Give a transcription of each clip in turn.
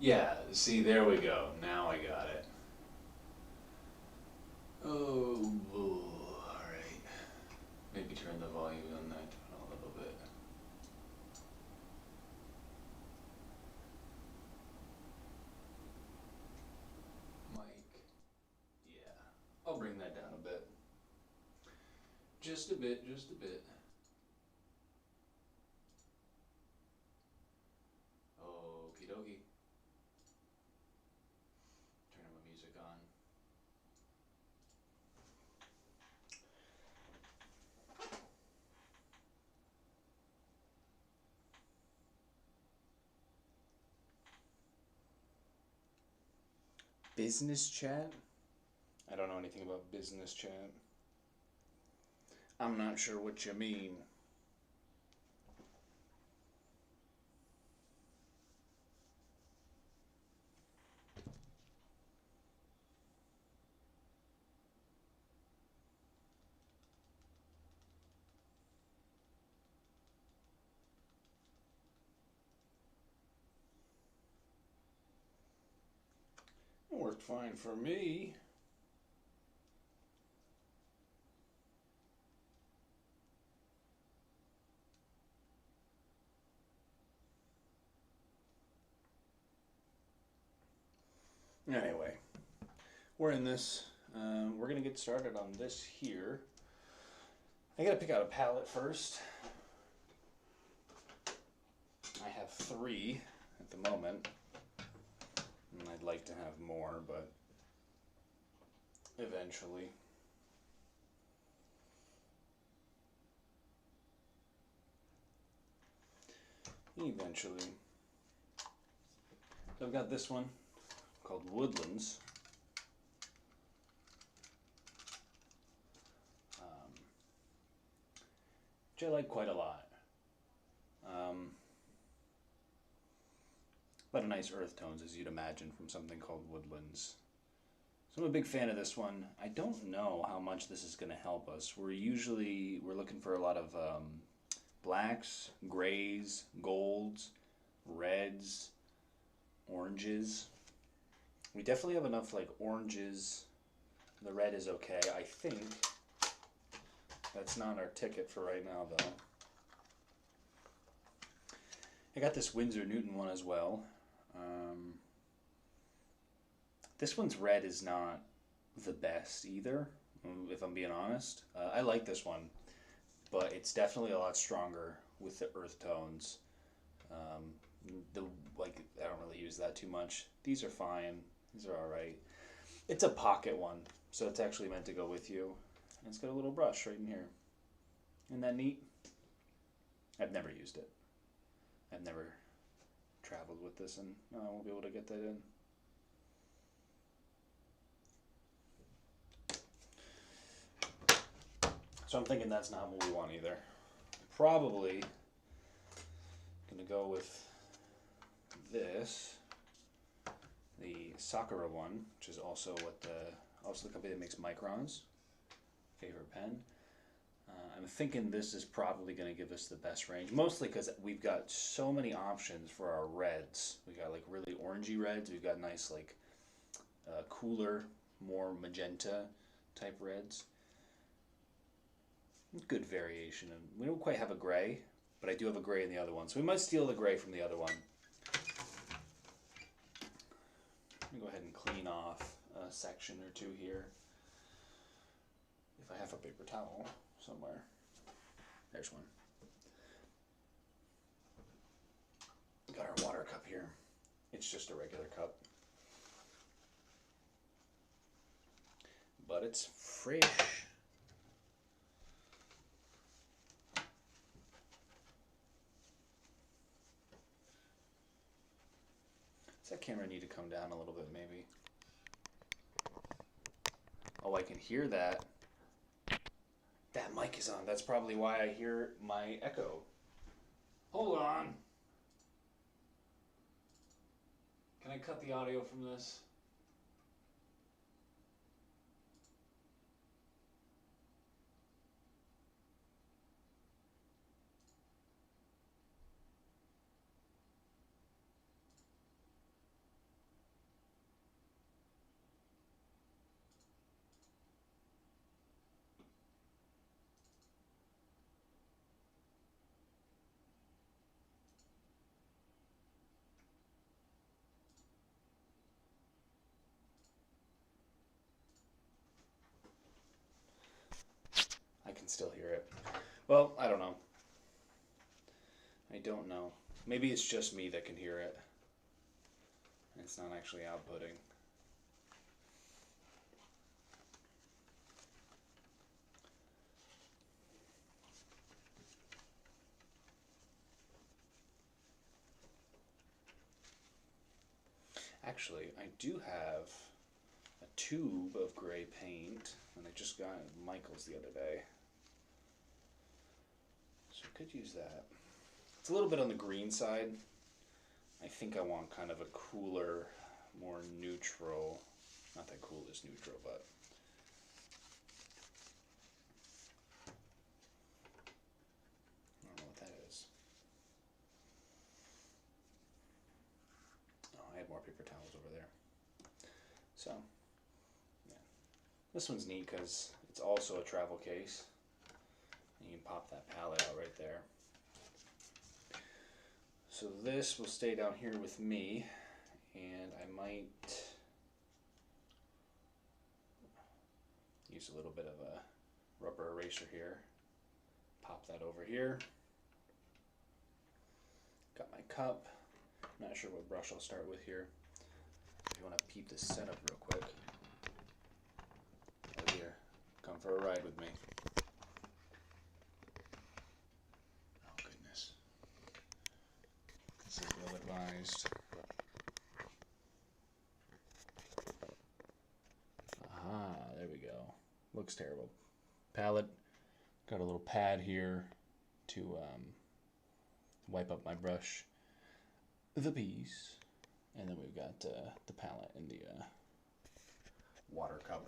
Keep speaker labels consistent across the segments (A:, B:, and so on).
A: Yeah, see, there we go. Now I got it. Oh, alright. Maybe turn the volume on that down a little bit. Mic. Yeah. I'll bring that down a bit. Just a bit, just a bit. Okie dokie. Turn my music on. Business chat? I don't know anything about business chat. I'm not sure what you mean. It worked fine for me. Anyway, we're in this. We're gonna get started on this here. I gotta pick out a palette first. I have 3 at the moment, and I'd like to have more, but eventually. Eventually. So I've got this one called Woodlands. Which I like quite a lot. But a nice earth tones, as you'd imagine, from something called Woodlands. So I'm a big fan of this one. I don't know how much this is going to help us. We're looking for a lot of blacks, grays, golds, reds, oranges. We definitely have enough like oranges. The red is okay, I think. That's not our ticket for right now, though. I got this Winsor Newton one as well. This one's red is not the best either, if I'm being honest. I like this one, but it's definitely a lot stronger with the earth tones. I don't really use that too much. These are fine. These are all right. It's a pocket one, so it's actually meant to go with you. And it's got a little brush right in here. Isn't that neat? I've never used it. I've never traveled with this, and I won't be able to get that in. So I'm thinking that's not what we want either. Probably gonna go with this, the Sakura one, which is also the company that makes Micron's favorite pen. I'm thinking this is probably going to give us the best range, mostly because we've got so many options for our reds. We got like really orangey reds. We've got nice like cooler, more magenta type reds. Good variation, and we don't quite have a gray, but I do have a gray in the other one, so we might steal the gray from the other one. Let me go ahead and clean off a section or two here. If I have a paper towel somewhere. There's one. Got our water cup here. It's just a regular cup. But it's fresh. Does that camera need to come down a little bit, maybe? Oh, I can hear that. That mic is on. That's probably why I hear my echo. Hold on. Can I cut the audio from this? still hear it. Well, I don't know. I don't know. Maybe it's just me that can hear it. It's not actually outputting. Actually, I do have a tube of gray paint, and I just got it at Michael's the other day. So I could use that. It's a little bit on the green side. I think I want kind of a cooler, more neutral, not that cool is neutral, but I don't know what that is. Oh, I have more paper towels over there. So, yeah. This one's neat because it's also a travel case. And you can pop that palette out right there. So this will stay down here with me, and I might use a little bit of a rubber eraser here. Pop that over here. Got my cup. Not sure what brush I'll start with here. If you want to peep this setup real quick. Oh dear, come for a ride with me. Oh goodness. This is well advised. Aha, there we go. Looks terrible. Palette. Got a little pad here to wipe up my brush. The piece. And then we've got the palette and the water cup.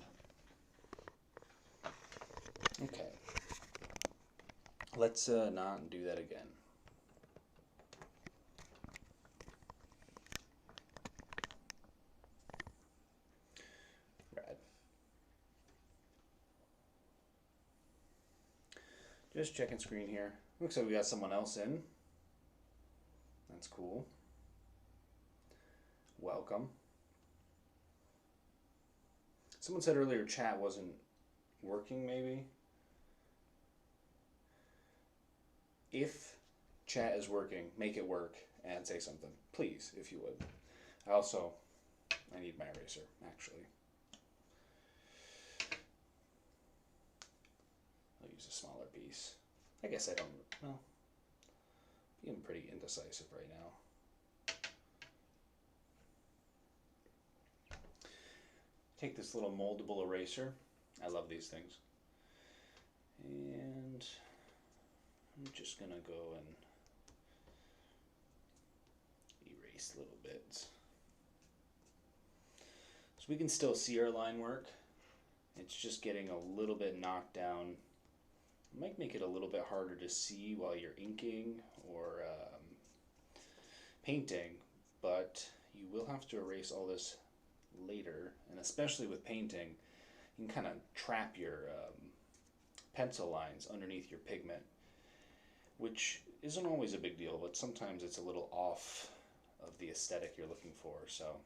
A: Okay. Let's not do that again. Rad. Just checking screen here. Looks like we got someone else in. That's cool. Welcome. Someone said earlier chat wasn't working, maybe. If chat is working, make it work and say something, please, if you would. I need my eraser, actually. I'll use a smaller piece. I guess I don't, well, being pretty indecisive right now. Take this little moldable eraser. I love these things. And I'm just gonna go and erase little bits. So we can still see our line work. It's just getting a little bit knocked down. It might make it a little bit harder to see while you're inking or painting, but you will have to erase all this later, and especially with painting, you can kind of trap your pencil lines underneath your pigment, which isn't always a big deal, but sometimes it's a little off of the aesthetic you're looking for. So,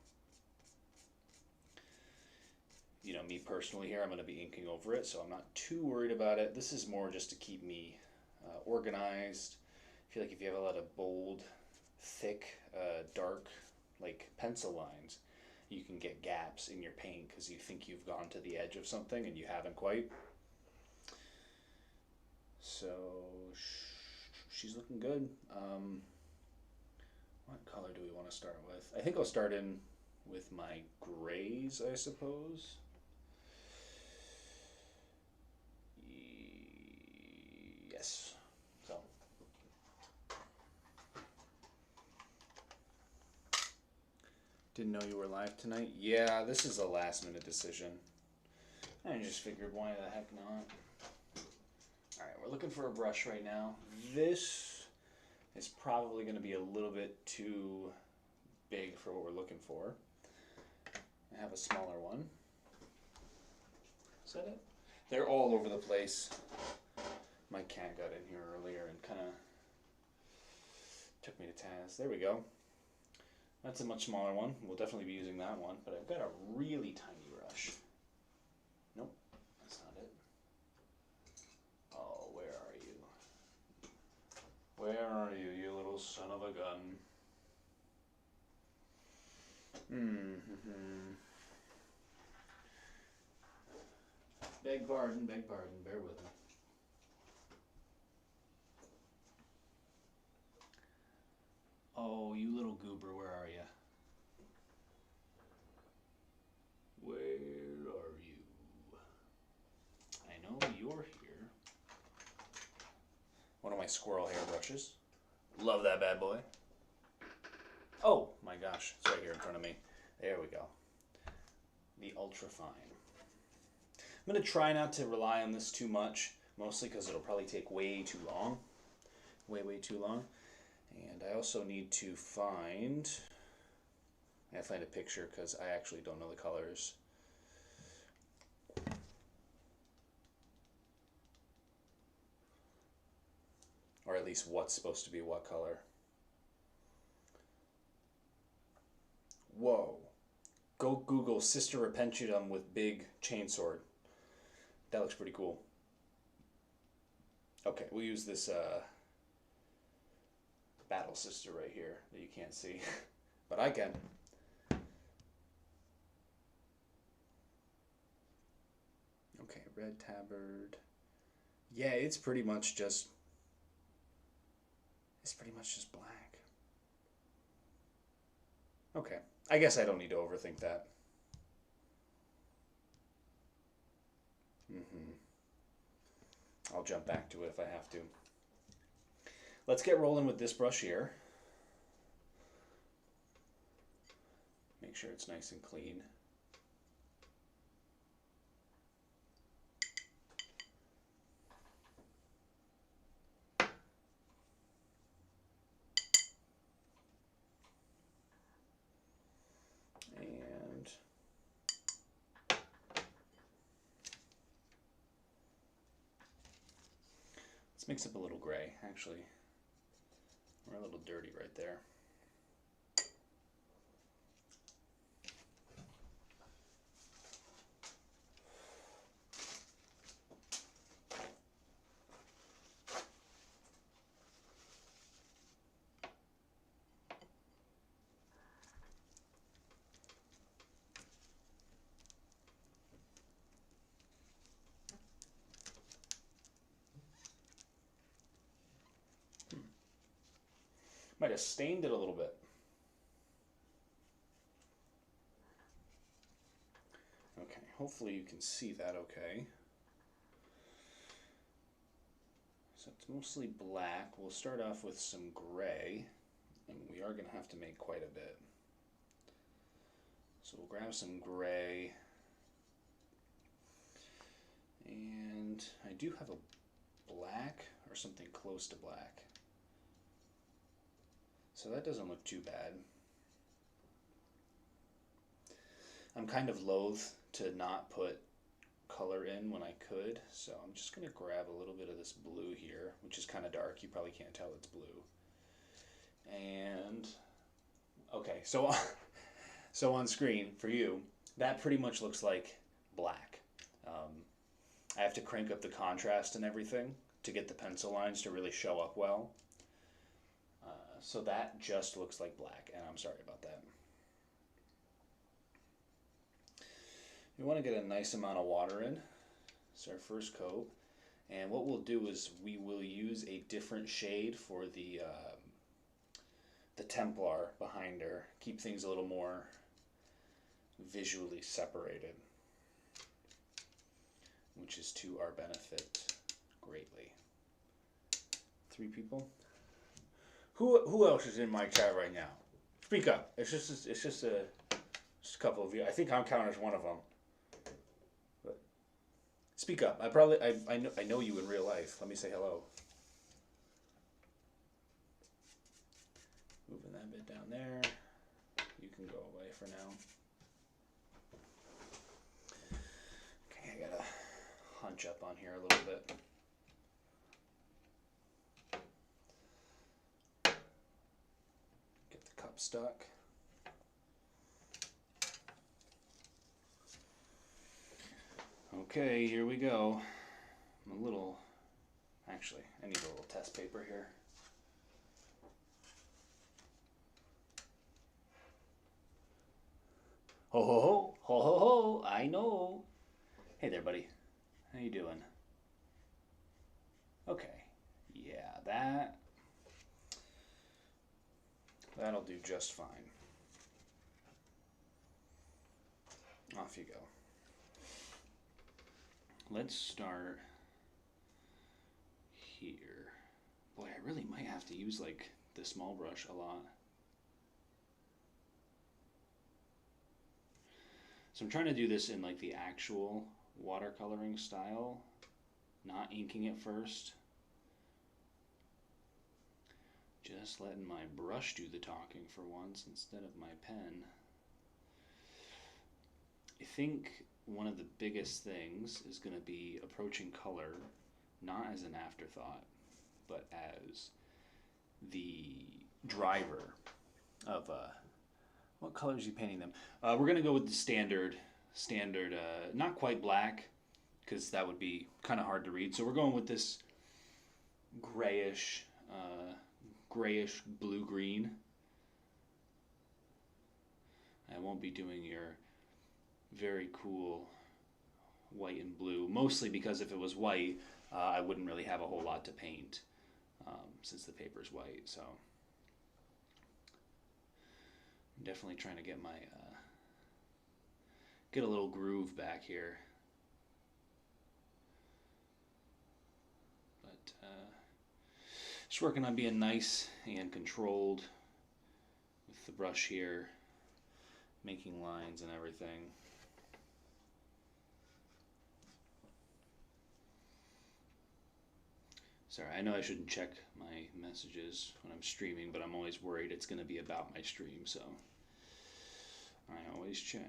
A: you know, me personally here, I'm going to be inking over it, so I'm not too worried about it. This is more just to keep me organized. I feel like if you have a lot of bold, thick, dark, like pencil lines, you can get gaps in your paint because you think you've gone to the edge of something and you haven't quite. So she's looking good. What color do we want to start with? I think I'll start in with my grays, I suppose. Yes. So. Didn't know you were live tonight? Yeah, this is a last minute decision. I just figured, why the heck not? Alright, we're looking for a brush right now. This is probably going to be a little bit too big for what we're looking for. I have a smaller one. Is that it? They're all over the place. My cat got in here earlier and kind of took me to task. There we go. That's a much smaller one. We'll definitely be using that one, but I've got a really tiny brush. Nope, that's not it. Oh, are you, you little son of a gun? Beg pardon, bear with me. Oh, you little goober, where are you? Where are you? I know you're here. One of my squirrel hair brushes. Love that bad boy. Oh my gosh, it's right here in front of me. There we go. The Ultra Fine. I'm going to try not to rely on this too much, mostly because it'll probably take way too long. Way too long. And I also need to find... I gotta find a picture because I actually don't know the colors. Or at least what's supposed to be what color. Whoa. Go Google Sister Repentitum with big chainsword. That looks pretty cool. Okay, we'll use this Battle Sister right here that you can't see. But I can. Okay, red tabard. Yeah, it's pretty much just black. Okay. I guess I don't need to overthink that. I'll jump back to it if I have to. Let's get rolling with this brush here. Make sure it's nice and clean. Mix up a little gray, actually. We're a little dirty right there. Might have stained it a little bit. Okay, hopefully you can see that okay. So it's mostly black. We'll start off with some gray, and we are going to have to make quite a bit. So we'll grab some gray, and I do have a black or something close to black. So that doesn't look too bad. I'm kind of loath to not put color in when I could, so I'm just going to grab a little bit of this blue here, which is kind of dark. You probably can't tell it's blue. And, okay, so, so on screen, for you, that pretty much looks like black. I have to crank up the contrast and everything to get the pencil lines to really show up well. So that just looks like black, and I'm sorry about that. We want to get a nice amount of water in. It's our first coat. And what we'll do is we will use a different shade for the Templar behind her. Keep things a little more visually separated, which is to our benefit greatly. 3 people. Who else is in my chat right now? Speak up. It's just a couple of you. I think I'm counted as one of them. But speak up. I know you in real life. Let me say hello. Moving that bit down there. You can go away for now. Okay, I gotta hunch up on here a little bit. Stuck. Okay, here we go. Actually, I need a little test paper here. Ho ho ho, ho ho ho, I know. Hey there, buddy. How you doing? Okay. Yeah, that'll do just fine. Off you go. Let's start here. Boy, I really might have to use like the small brush a lot. So I'm trying to do this in like the actual watercoloring style, not inking it first. Just letting my brush do the talking for once instead of my pen. I think one of the biggest things is going to be approaching color not as an afterthought, but as the driver of what colors are you painting them? We're going to go with the standard, not quite black, because that would be kind of hard to read. So we're going with this grayish blue-green. I won't be doing your very cool white and blue, mostly because if it was white, I wouldn't really have a whole lot to paint since the paper's white. So I'm definitely trying to get my get a little groove back here. But just working on being nice and controlled with the brush here, making lines and everything. Sorry, I know I shouldn't check my messages when I'm streaming, but I'm always worried it's going to be about my stream, so I always check.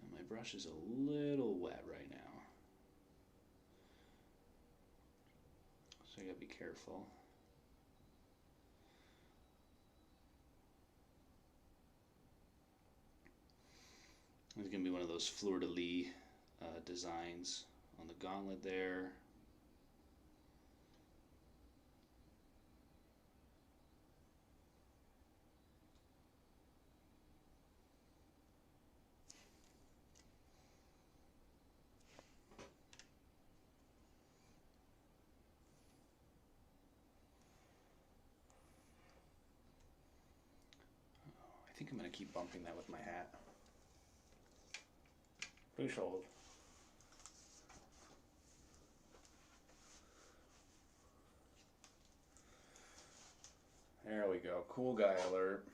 A: And my brush is a little wet right now, so I gotta be careful. It's going to be one of those fleur-de-lis designs on the gauntlet there. I think I'm going to keep bumping that with my hat. Please hold. There we go. Cool guy alert.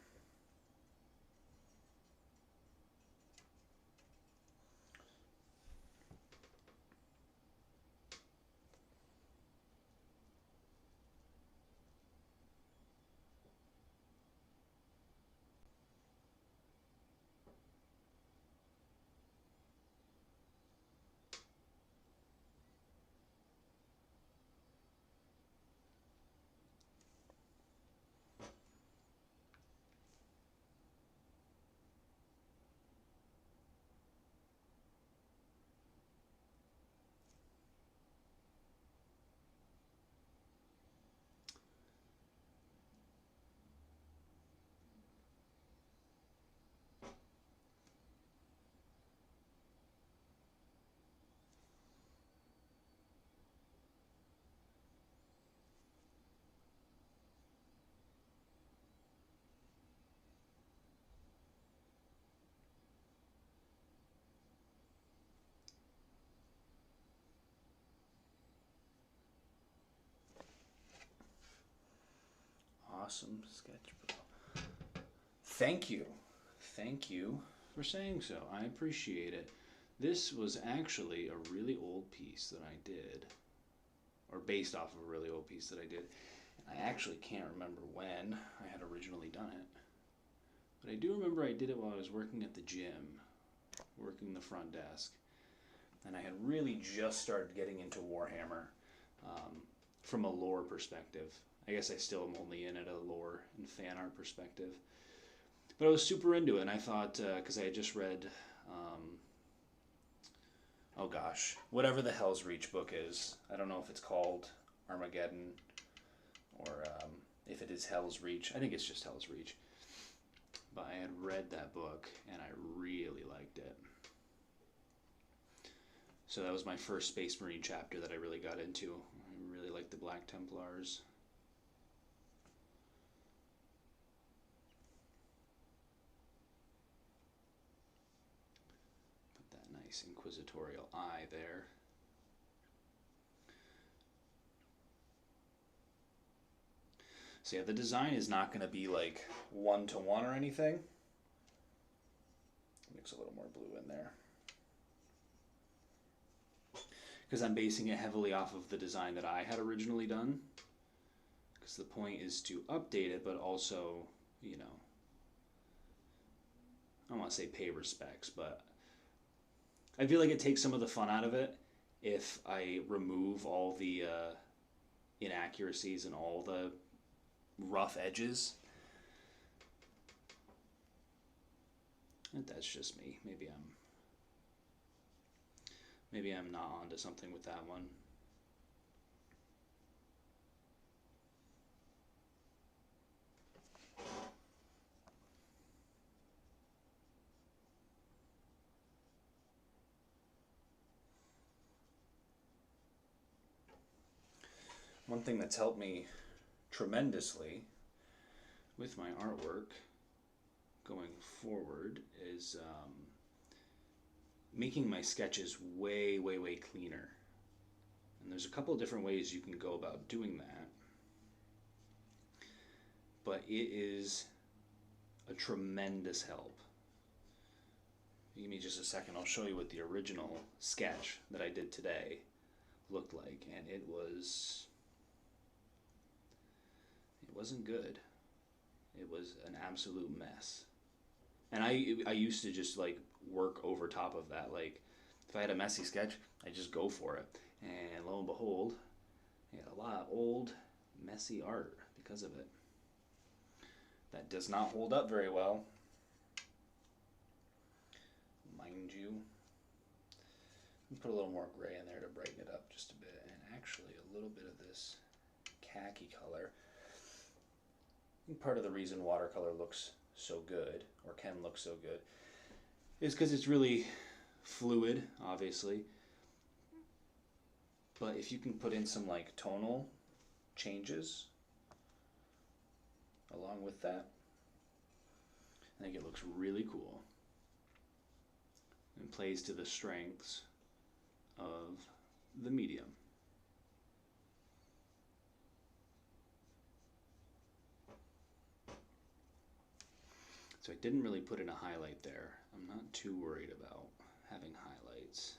A: Awesome sketch, bro. Thank you. Thank you for saying so. I appreciate it. This was actually a really old piece that I did, or based off of a really old piece that I did. I actually can't remember when I had originally done it. But I do remember I did it while I was working at the gym, working the front desk. And I had really just started getting into Warhammer from a lore perspective. I guess I still am only in at a lore and fan art perspective. But I was super into it, and I thought, because I had just read oh gosh, whatever the Hell's Reach book is. I don't know if it's called Armageddon or if it is Hell's Reach. I think it's just Hell's Reach. But I had read that book and I really liked it. So that was my first Space Marine chapter that I really got into. I really liked the Black Templars. Put that nice inquisitorial eye there. So yeah, the design is not going to be like one-to-one or anything. Mix a little more blue in there. Because I'm basing it heavily off of the design that I had originally done. Because the point is to update it, but also, you know, I don't want to say pay respects, but I feel like it takes some of the fun out of it if I remove all the inaccuracies and all the rough edges. And that's just me. Maybe I'm not onto something with that one. One thing that's helped me tremendously with my artwork going forward is making my sketches way cleaner. And there's a couple of different ways you can go about doing that. But it is a tremendous help. Give me just a second, I'll show you what the original sketch that I did today looked like, and it wasn't good. It was an absolute mess. And I used to just like work over top of that. Like if I had a messy sketch, I just go for it. And lo and behold, I had a lot of old, messy art because of it. That does not hold up very well, mind you. Put a little more gray in there to brighten it up just a bit, and actually a little bit of this khaki color. I think part of the reason watercolor looks so good, or can look so good, is because it's really fluid, obviously. But if you can put in some like tonal changes along with that, I think it looks really cool and plays to the strengths of the medium. So I didn't really put in a highlight there. I'm not too worried about having highlights.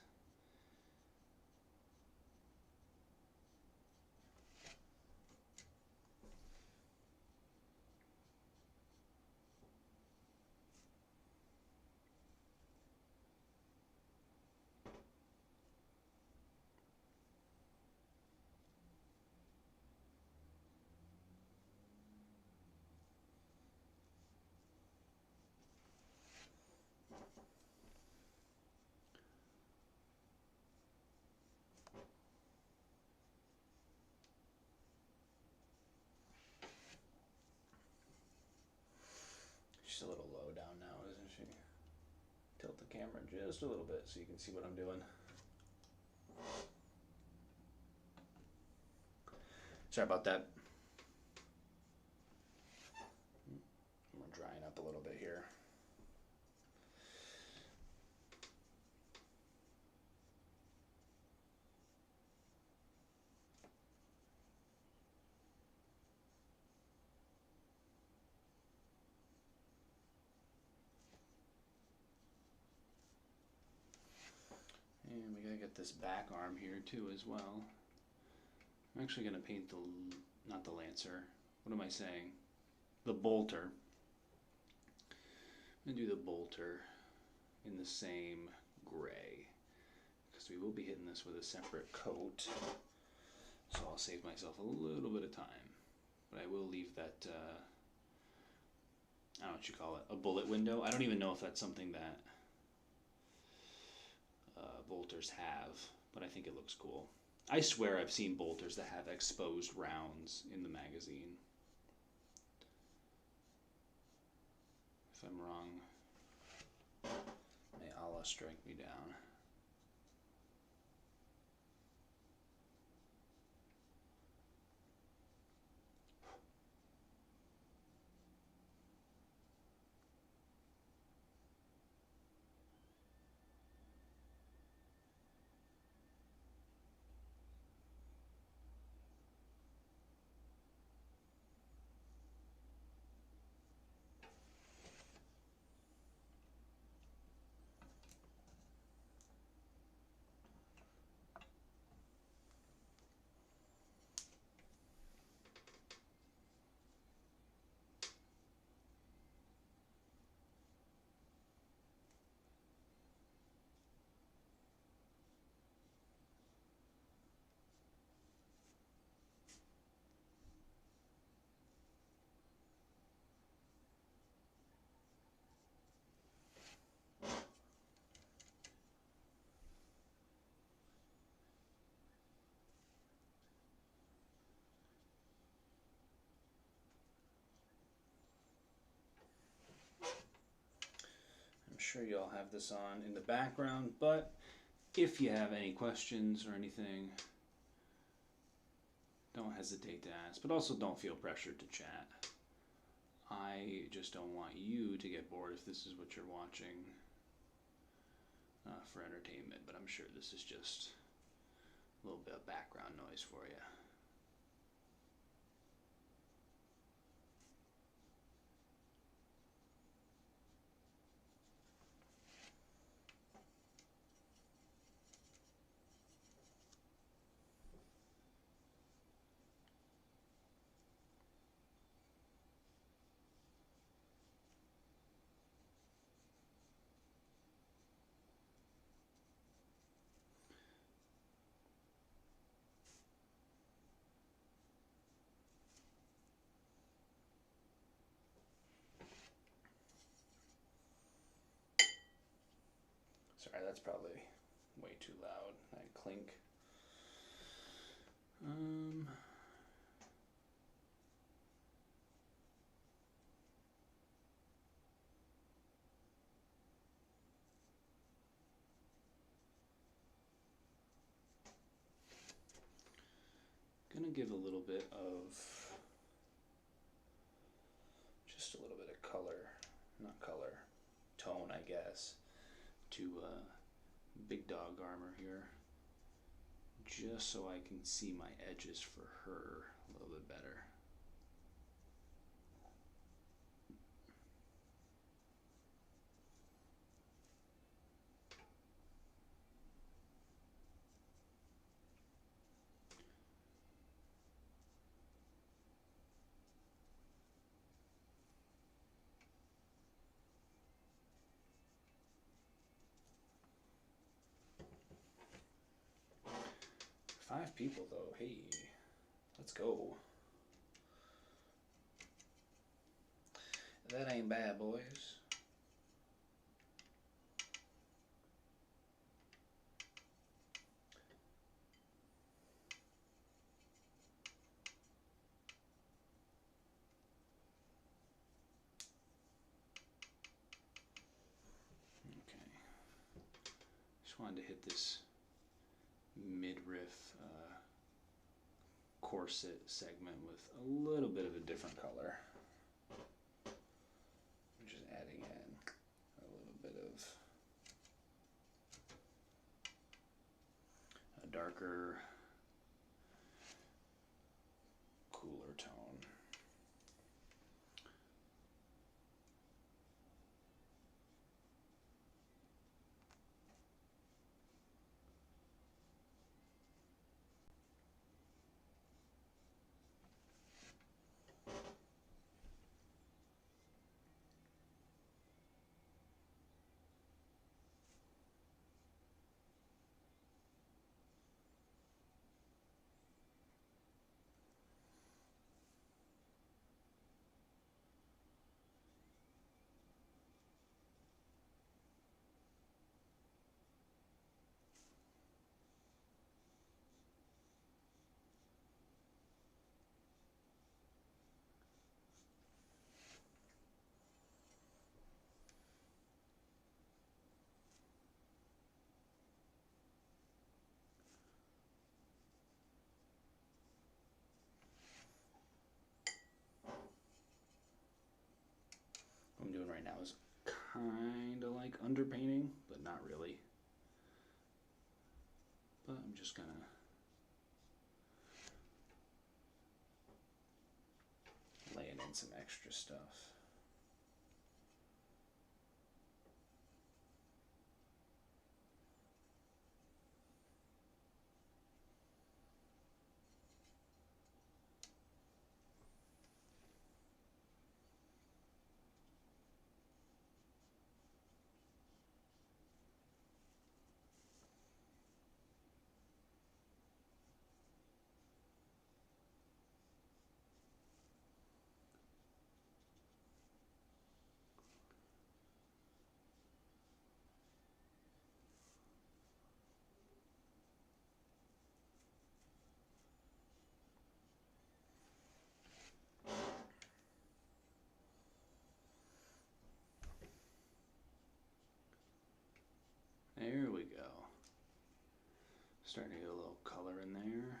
A: She's a little low down now, isn't she? Tilt the camera just a little bit so you can see what I'm doing. Sorry about that. We're drying up a little bit here. And we gotta get this back arm here too as well. I'm actually gonna paint the, not the Lancer, what am I saying? The Bolter. I'm gonna do the Bolter in the same gray, because we will be hitting this with a separate coat. So I'll save myself a little bit of time. But I will leave that, I don't know what you call it, a bullet window. I don't even know if that's something that bolters have, but I think it looks cool. I swear I've seen bolters that have exposed rounds in the magazine. If I'm wrong, may Allah strike me down. I'm sure you all have this on in the background, but if you have any questions or anything, don't hesitate to ask, but also don't feel pressured to chat. I just don't want you to get bored if this is what you're watching for entertainment, but I'm sure this is just a little bit of background noise for you. Sorry, that's probably way too loud. That clink. Gonna give a little bit of, just a little bit of color, not color, tone, I guess, to big dog armor here, just so I can see my edges for her a little bit better. Five people though, hey, let's go. That ain't bad, boys. Okay, just wanted to hit this midriff corset segment with a little bit of a different color. I'm just adding in a little bit of a darker, cooler tone. kind of like underpainting, but not really. But I'm just gonna laying in some extra stuff. There we go. Starting to get a little color in there.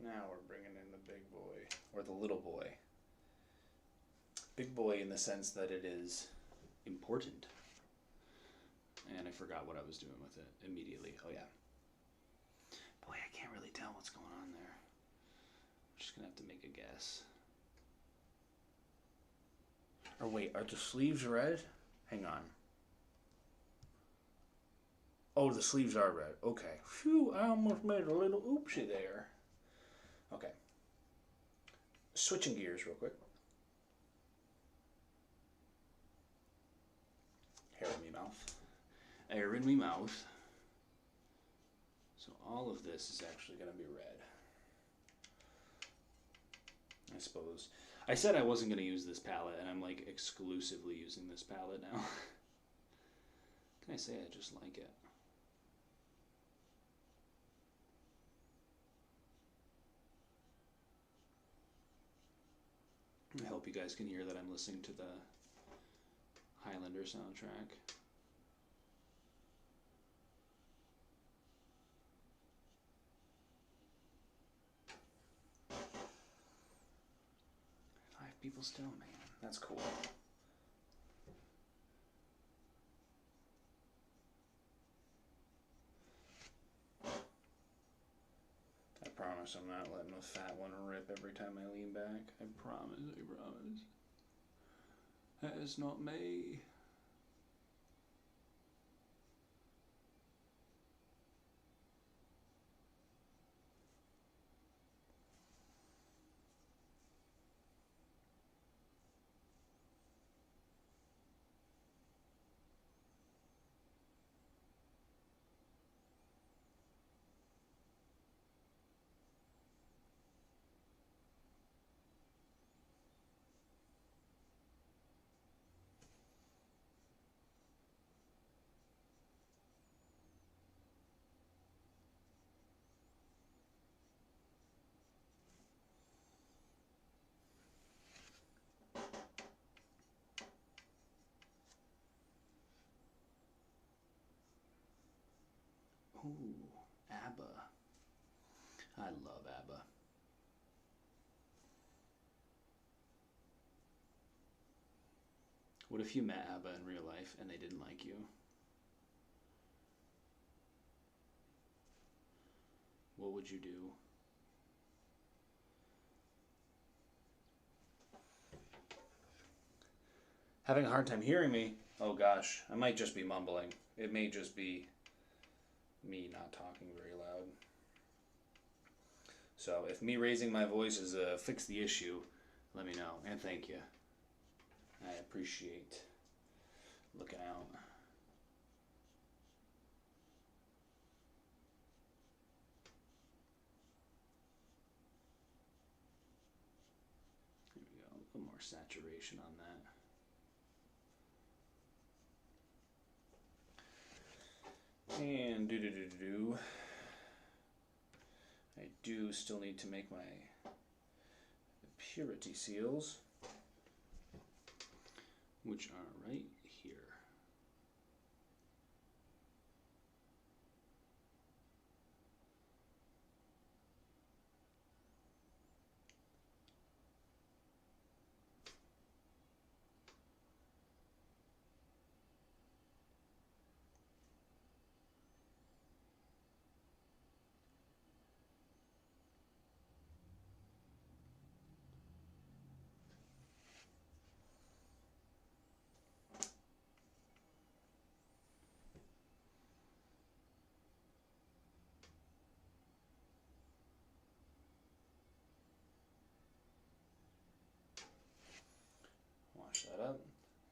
A: Now we're bringing in the big boy, or the little boy. Big boy in the sense that it is important. And I forgot what I was doing with it immediately. Oh yeah. Boy, I can't really tell what's going on there. I'm just gonna have to make a guess. Or wait, are the sleeves red? Hang on. Oh, the sleeves are red. Okay. Phew, I almost made a little oopsie there. Okay. Switching gears real quick. Hair in me mouth. Air in me mouth. So all of this is actually going to be red. I suppose. I said I wasn't going to use this palette, and I'm like exclusively using this palette now. Can I say I just like it? I hope you guys can hear that I'm listening to the Highlander soundtrack. People still, man. That's cool. I promise I'm not letting the fat one rip every time I lean back. I promise, I promise. That is not me. Ooh, ABBA. I love ABBA. What if you met ABBA in real life and they didn't like you? What would you do? Having a hard time hearing me? Oh gosh, I might just be mumbling. It may just be me not talking very loud. So if me raising my voice is fix the issue, let me know. And thank you. I appreciate looking out. more saturation on that. And I do still need to make my purity seals, which are right here. Wash that up.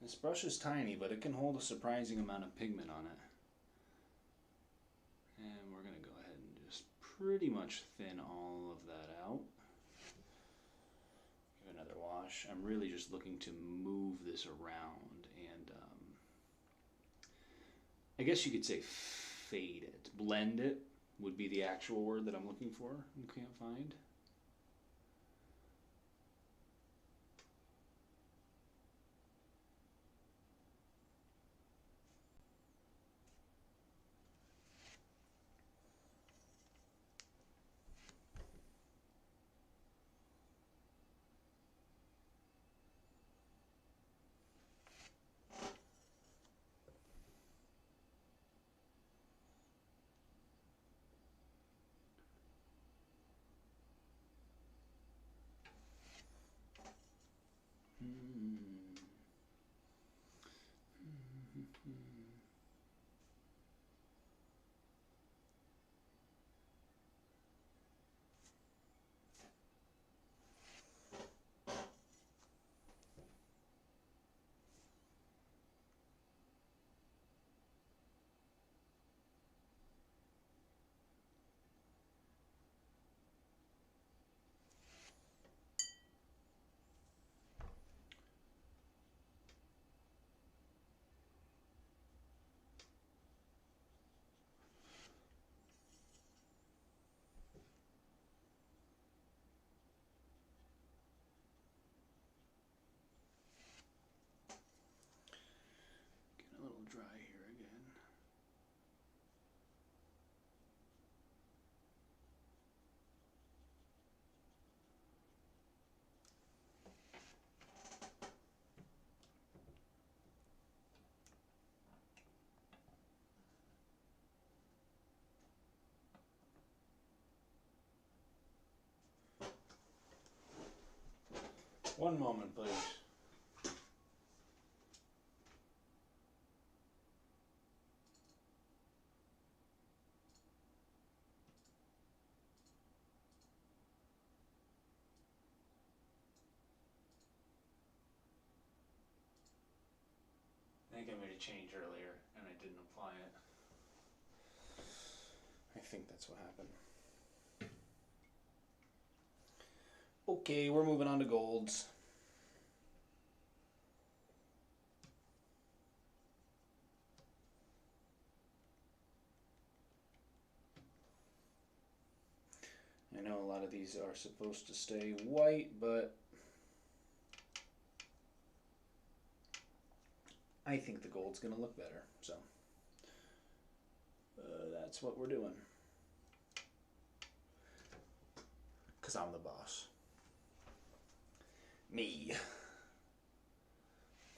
A: This brush is tiny, but it can hold a surprising amount of pigment on it. And we're going to go ahead and just pretty much thin all of that out. Give it another wash. I'm really just looking to move this around and I guess you could say fade it. Blend it would be the actual word that I'm looking for and can't find. Get a little dry here again. One moment, please. I think I made a change earlier and I didn't apply it. I think that's what happened. Okay, we're moving on to golds. I know a lot of these are supposed to stay white, but I think the gold's gonna look better, so that's what we're doing. 'Cause I'm the boss. Me.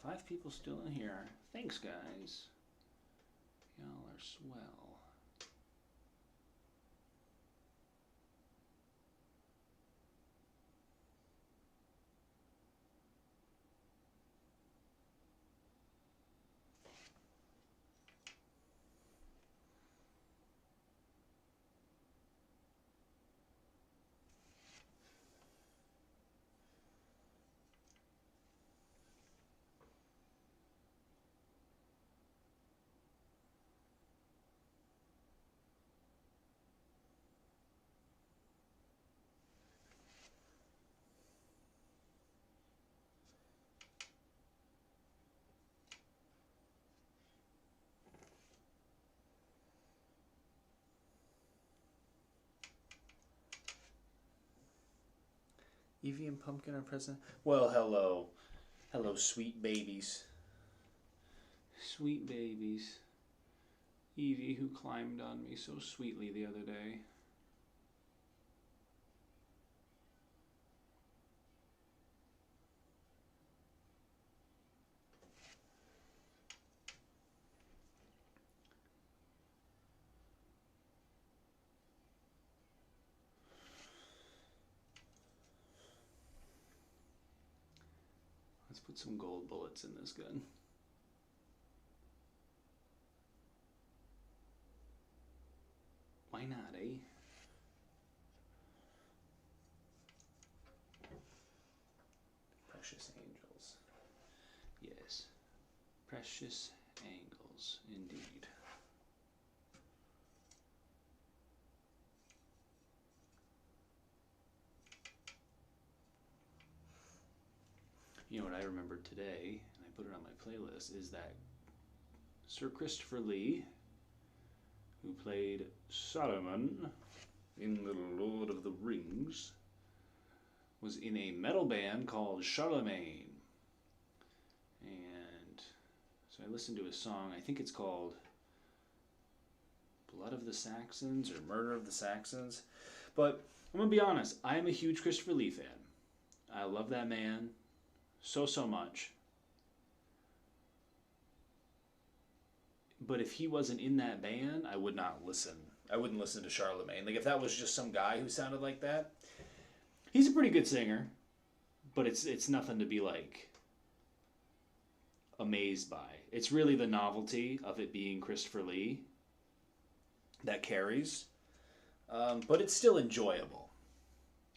A: 5 people still in here. Thanks, guys. Y'all are swell. Evie and Pumpkin are present. Well, hello. Hello, sweet babies. Sweet babies. Evie, who climbed on me so sweetly the other day. Let's put some gold bullets in this gun. Why not, eh? Precious angels. Yes. Precious angels, indeed. You know what I remembered today, and I put it on my playlist, is that Sir Christopher Lee, who played Saruman in The Lord of the Rings, was in a metal band called Charlemagne. And so I listened to his song, I think it's called Blood of the Saxons or Murder of the Saxons. But I'm going to be honest, I am a huge Christopher Lee fan. I love that man so much. But if he wasn't in that band, I would not listen. I wouldn't listen to Charlemagne. Like if that was just some guy who sounded like that. He's a pretty good singer, but it's nothing to be like amazed by. It's really the novelty of it being Christopher Lee that carries. But it's still enjoyable.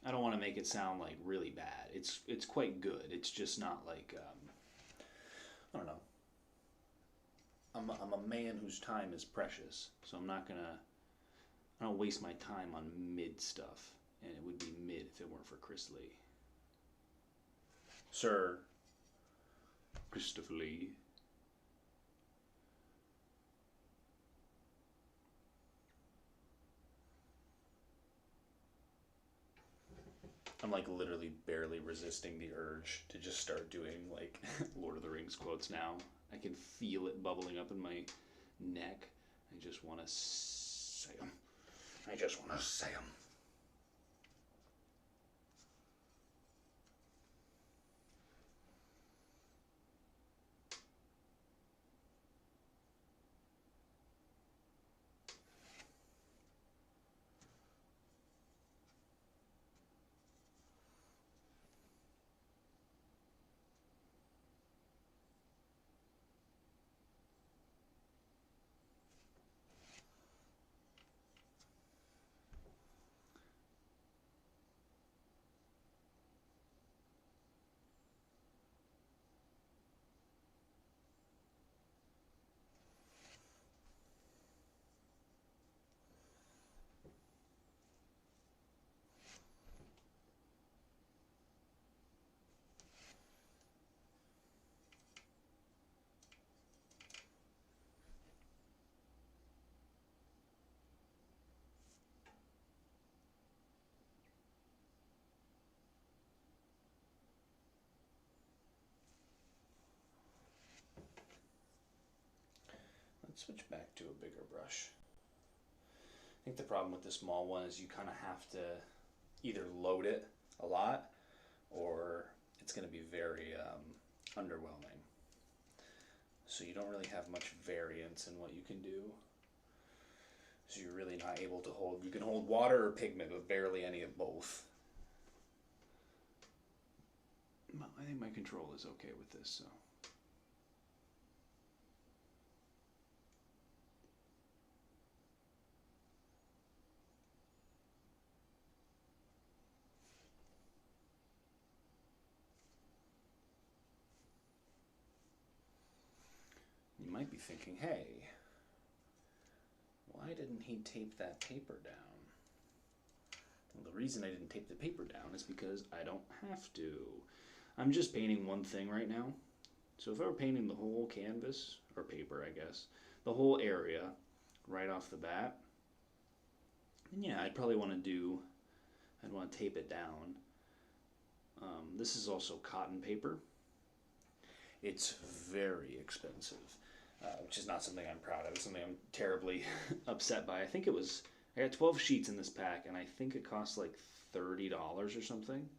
A: I don't want to make it sound like really bad. It's quite good. It's just not like I don't know. I'm a man whose time is precious, so I don't waste my time on mid stuff, and it would be mid if it weren't for Chris Lee. Sir Christopher Lee. I'm like literally barely resisting the urge to just start doing like Lord of the Rings quotes now. I can feel it bubbling up in my neck. I just want to say them. I just want to say them. Let's switch back to a bigger brush. I think the problem with the small one is you kind of have to either load it a lot or it's going to be very underwhelming. So you don't really have much variance in what you can do. So you're really not able to hold, you can hold water or pigment, but barely any of both. Well, I think my control is okay with this, so. You might be thinking, hey, why didn't he tape that paper down? Well, the reason I didn't tape the paper down is because I don't have to. I'm just painting one thing right now. So if I were painting the whole canvas, or paper I guess, the whole area right off the bat, then yeah, I'd probably want to tape it down. This is also cotton paper. It's very expensive, which is not something I'm proud of. It's something I'm terribly upset by. I got 12 sheets in this pack, and I think it cost like $30 or something.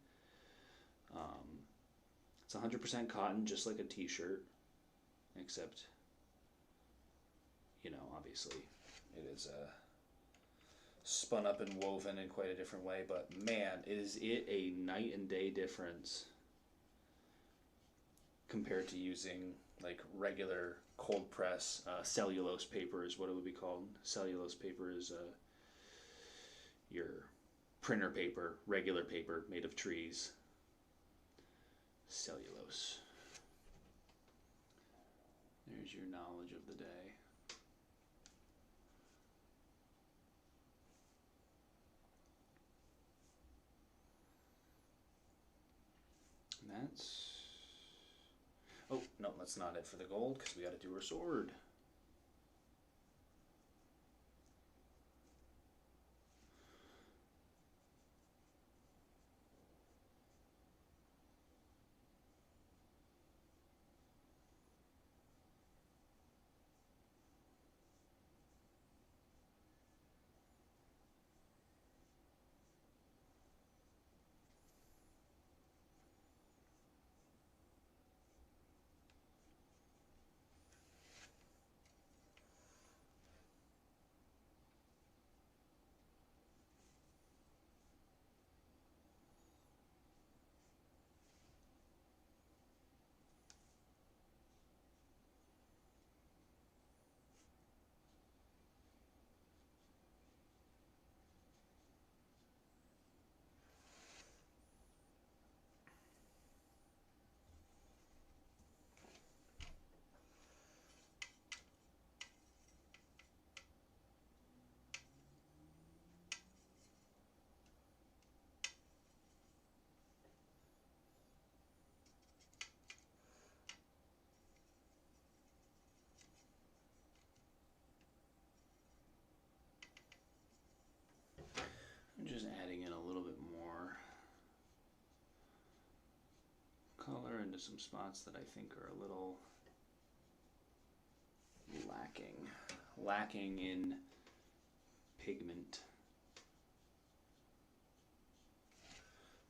A: It's 100% cotton, just like a t-shirt, except, obviously it is spun up and woven in quite a different way, but man, is it a night and day difference compared to using like regular cold press cellulose paper is what it would be called. Cellulose paper is your printer paper, regular paper made of trees. Cellulose. There's your knowledge of the day. And that's... Oh, no, that's not it for the gold, because we got to do our sword. I'm just adding in a little bit more color into some spots that I think are a little lacking in pigment.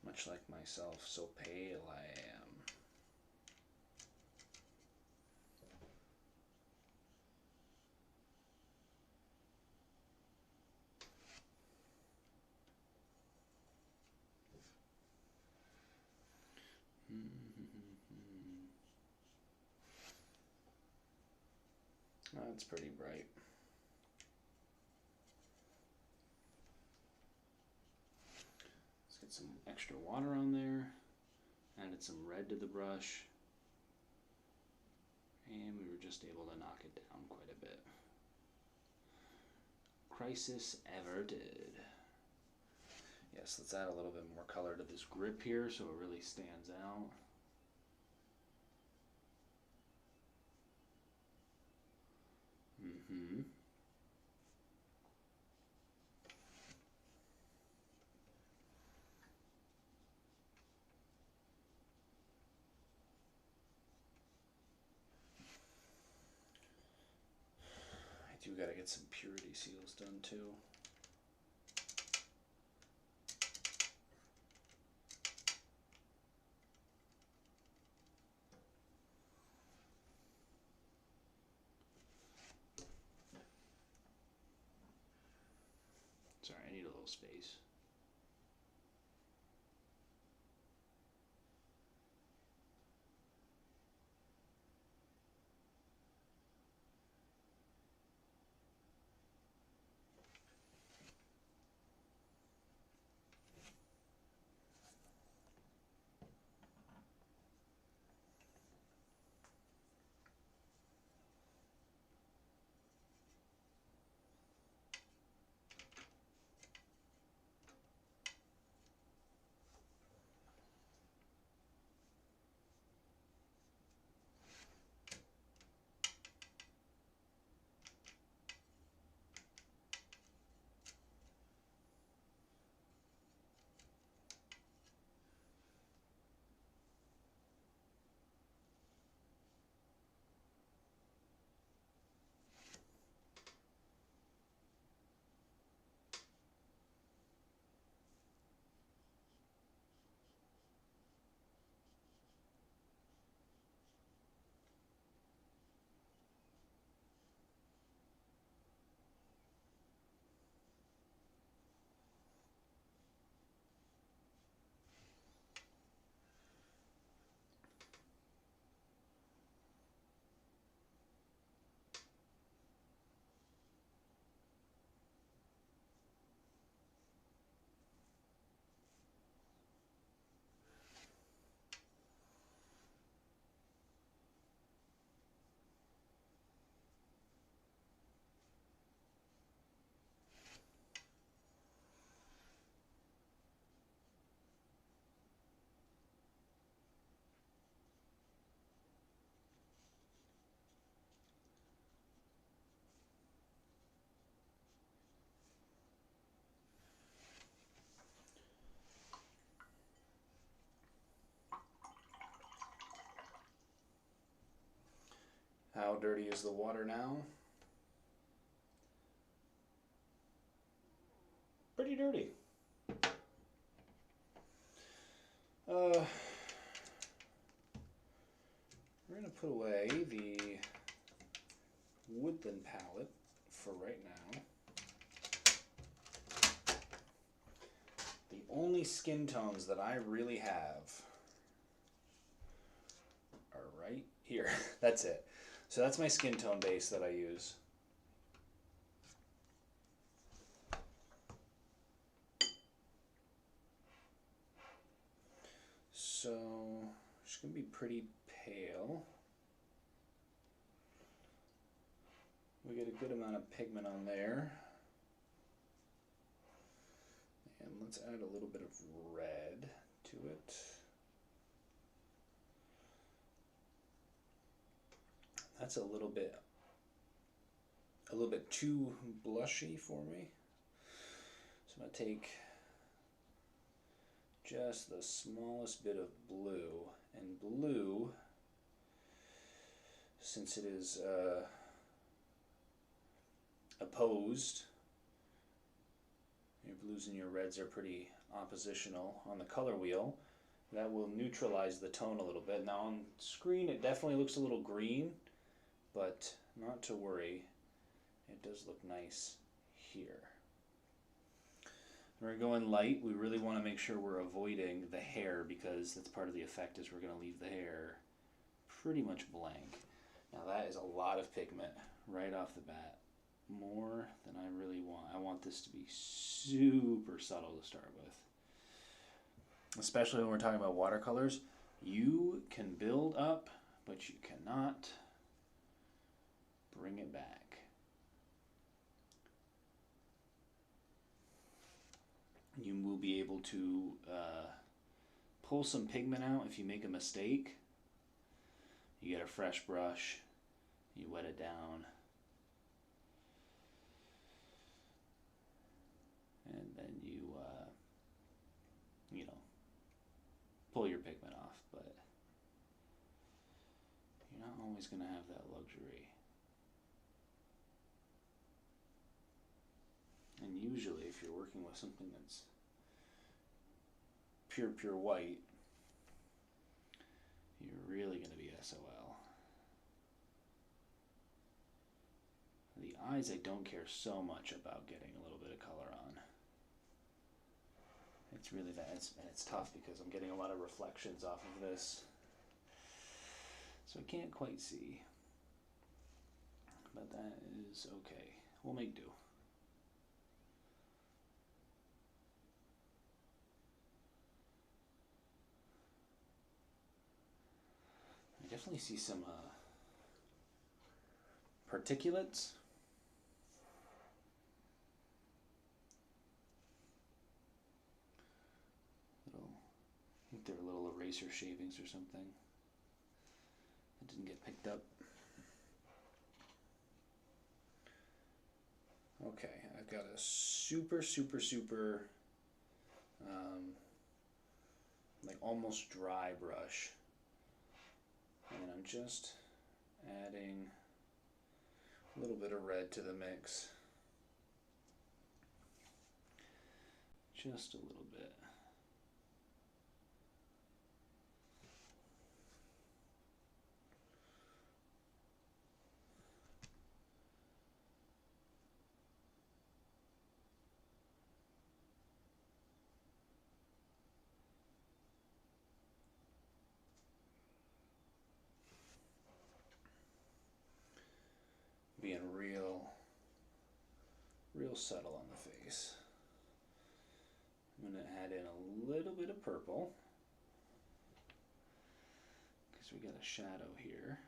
A: Much like myself, so pale I am. That's pretty bright. Let's get some extra water on there. Added some red to the brush. And we were just able to knock it down quite a bit. Crisis averted. Yes, let's add a little bit more color to this grip here so it really stands out. I do gotta get some purity seals done too. Sorry, I need a little space. How dirty is the water now? Pretty dirty. We're going to put away the woodland palette for right now. The only skin tones that I really have are right here. That's it. So that's my skin tone base that I use. So it's going to be pretty pale. We get a good amount of pigment on there. And let's add a little bit of red to it. That's a little bit too blushy for me. So I'm going to take just the smallest bit of blue, and blue, since it is opposed, your blues and your reds are pretty oppositional on the color wheel, that will neutralize the tone a little bit. Now on screen it definitely looks a little green, but not to worry, it does look nice here. We're going light. We really want to make sure we're avoiding the hair, because that's part of the effect, is we're going to leave the hair pretty much blank. Now that is a lot of pigment right off the bat. More than I really want. I want this to be super subtle to start with. Especially when we're talking about watercolors. You can build up, but you cannot bring it back. You will be able to pull some pigment out if you make a mistake. You get a fresh brush, you wet it down, and then you know, pull your pigment off, but you're not always going to have that luxury. And usually if you're working with something that's pure white, you're really going to be SOL. The eyes I don't care so much about getting a little bit of color on. It's really that, and it's tough because I'm getting a lot of reflections off of this, so I can't quite see, but that is okay. We'll make do. I definitely see some particulates. I think they're little eraser shavings or something. That didn't get picked up. Okay, I've got a super like almost dry brush, and I'm just adding a little bit of red to the mix. Just a little bit. Being real subtle on the face. I'm going to add in a little bit of purple, because we got a shadow here.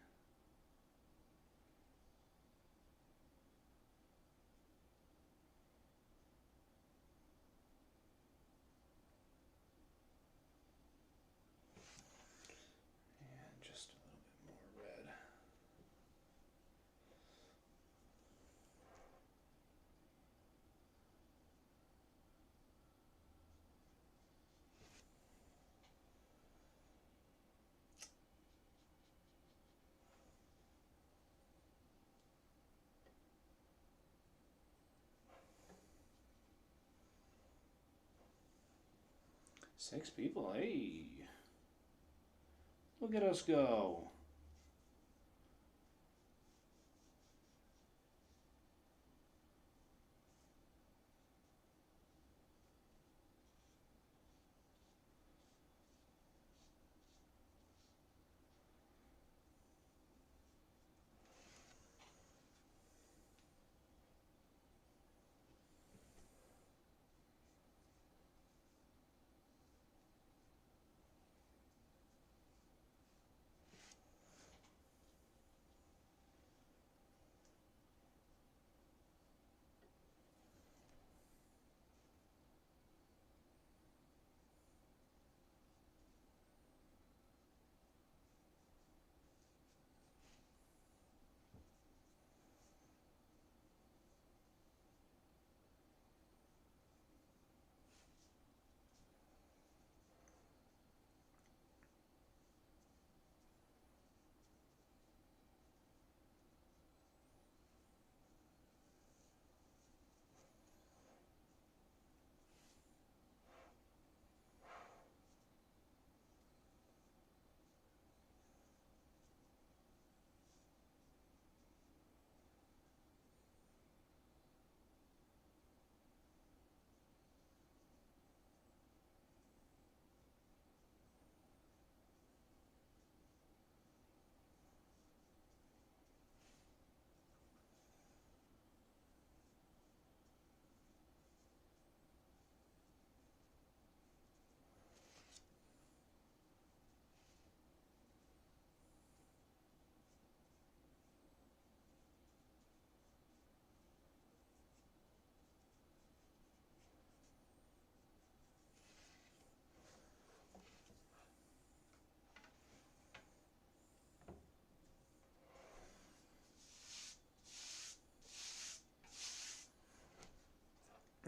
A: And just a little bit more red. 6 people, hey. Look at us go.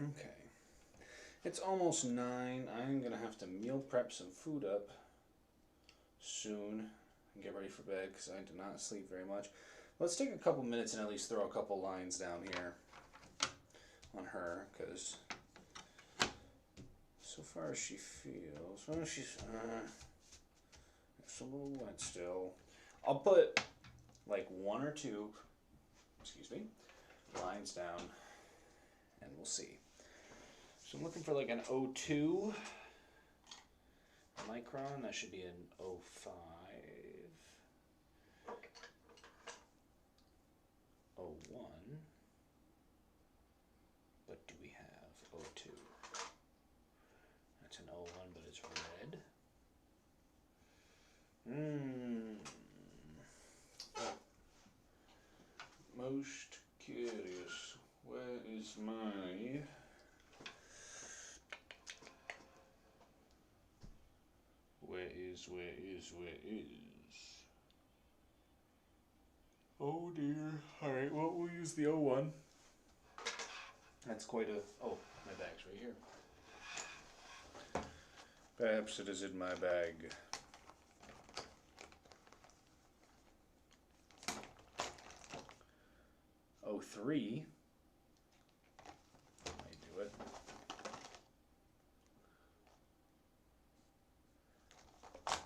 A: Okay. It's almost 9. I'm going to have to meal prep some food up soon and get ready for bed because I did not sleep very much. Let's take a couple minutes and at least throw a couple lines down here on her because so far as she feels, well, she's it's a little wet still. I'll put like 1 or 2, excuse me, lines down and we'll see. So I'm looking for like an 02 micron. That should be an 05. 01. But do we have 02? That's an 01, but it's red. Most curious. Where is my... Where is? Oh dear. Alright, well, we'll use the 01. That's quite a... Oh, my bag's right here. Perhaps it is in my bag. Oh, 03. Might do it.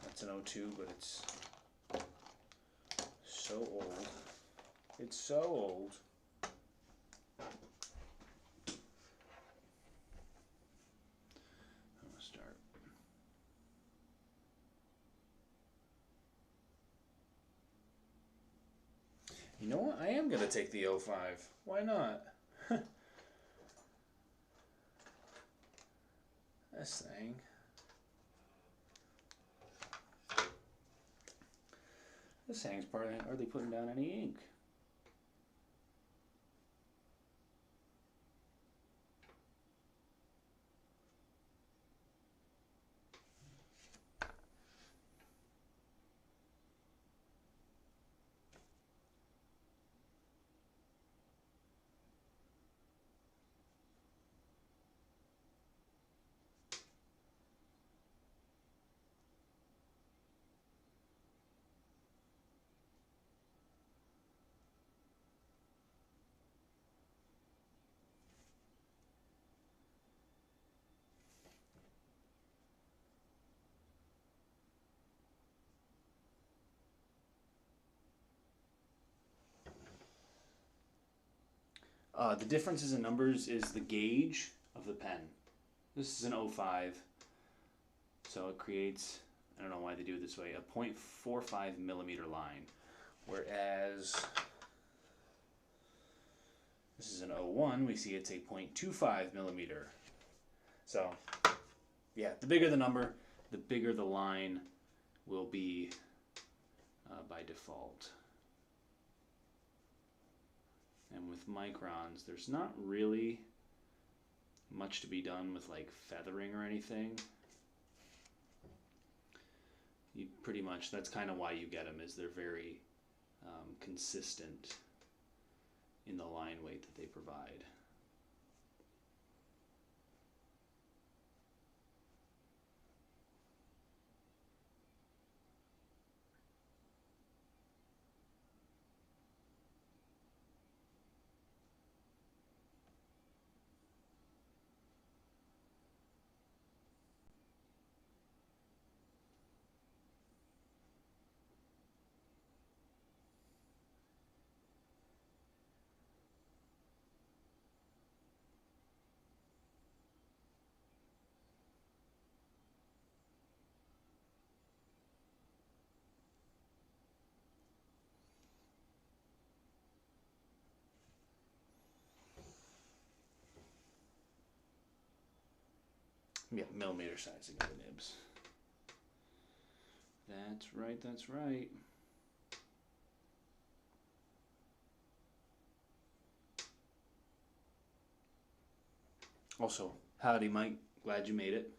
A: That's an 02, but it's so old. It's so old. I'm gonna start. You know what? I am gonna take the 05. Why not? This thing. This thing's hardly putting down any ink. The differences in numbers is the gauge of the pen. This is an 05, so it creates, I don't know why they do it this way, a 0.45 millimeter line, whereas this is an 01, we see it's a 0.25 millimeter. So, yeah, the bigger the number, the bigger the line will be by default. And with microns, there's not really much to be done with like feathering or anything. You pretty much, that's kind of why you get them, is they're very consistent in the line weight that they provide. Yeah, millimeter sizing of the nibs. That's right, that's right. Also, howdy Mike, glad you made it.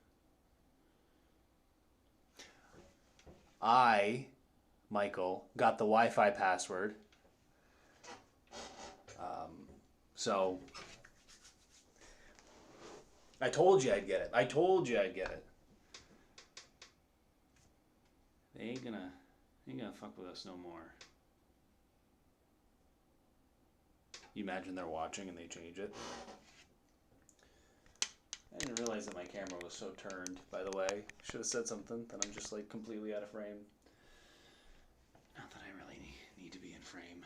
A: I, Michael, got the Wi-Fi password. So I told you I'd get it. I told you I'd get it. They ain't gonna fuck with us no more. You imagine they're watching and they change it. I didn't realize that my camera was so turned, by the way. Should have said something, that I'm just like completely out of frame. Not that I really need to be in frame.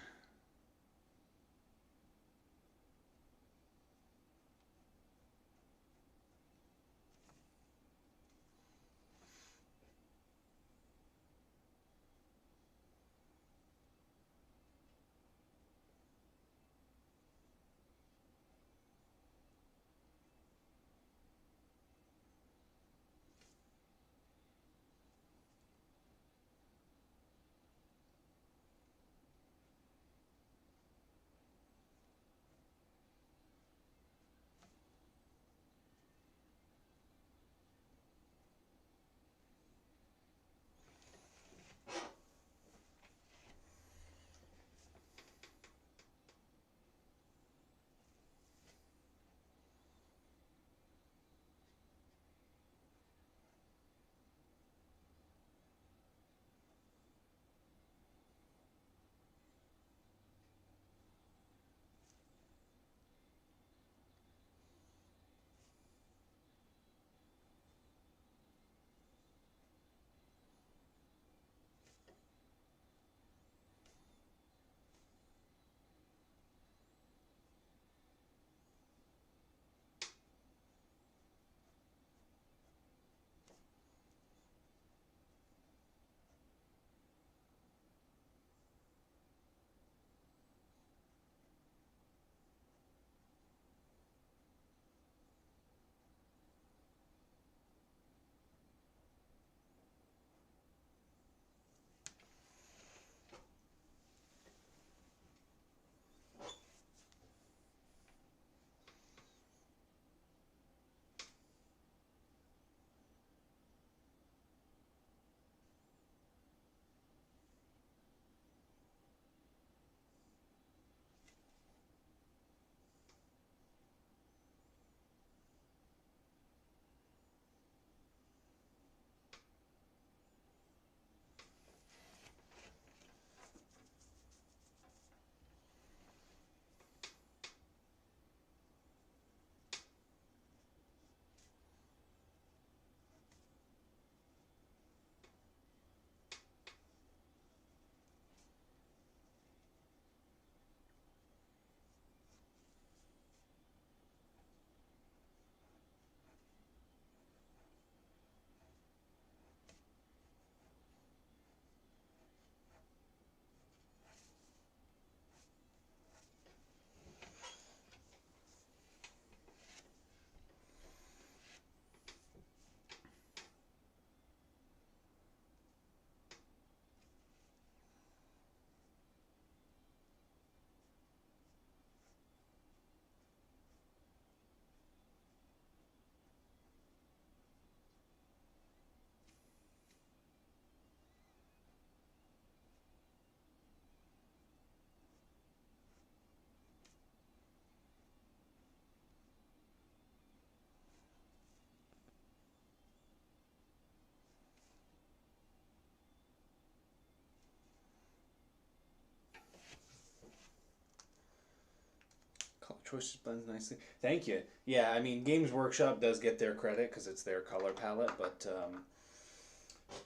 A: choices blends nicely. Thank you. Yeah, I mean, Games Workshop does get their credit because it's their color palette, but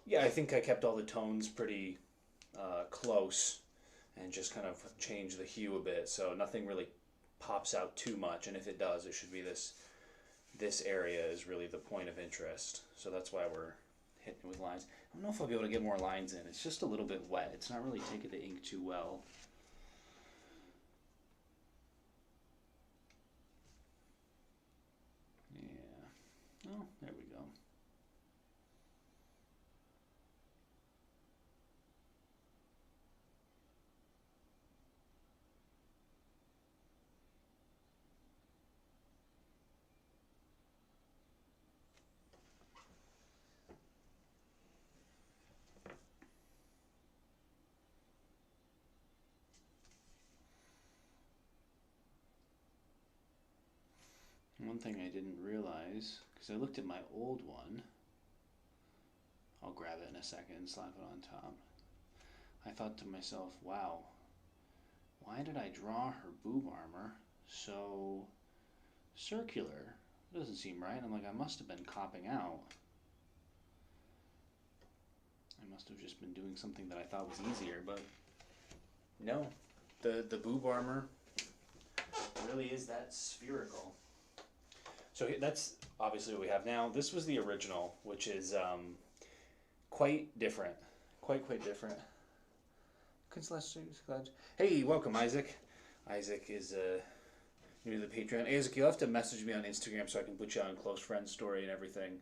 A: yeah, I think I kept all the tones pretty close and just kind of changed the hue a bit, so nothing really pops out too much. And if it does, it should be this area is really the point of interest. So that's why we're hitting with lines. I don't know if I'll be able to get more lines in. It's just a little bit wet. It's not really taking the ink too well. Yeah. Oh, there we go. One thing I didn't realize, because I looked at my old one, I'll grab it in a second and slap it on top. I thought to myself, wow, why did I draw her boob armor so circular? It doesn't seem right. I'm like, I must have been copping out. I must have just been doing something that I thought was easier, but no. The boob armor really is that spherical. So that's obviously what we have now. This was the original, which is quite different. Quite different. Hey, welcome, Isaac. Isaac is new to the Patreon. Isaac, you'll have to message me on Instagram so I can put you on close friend story and everything.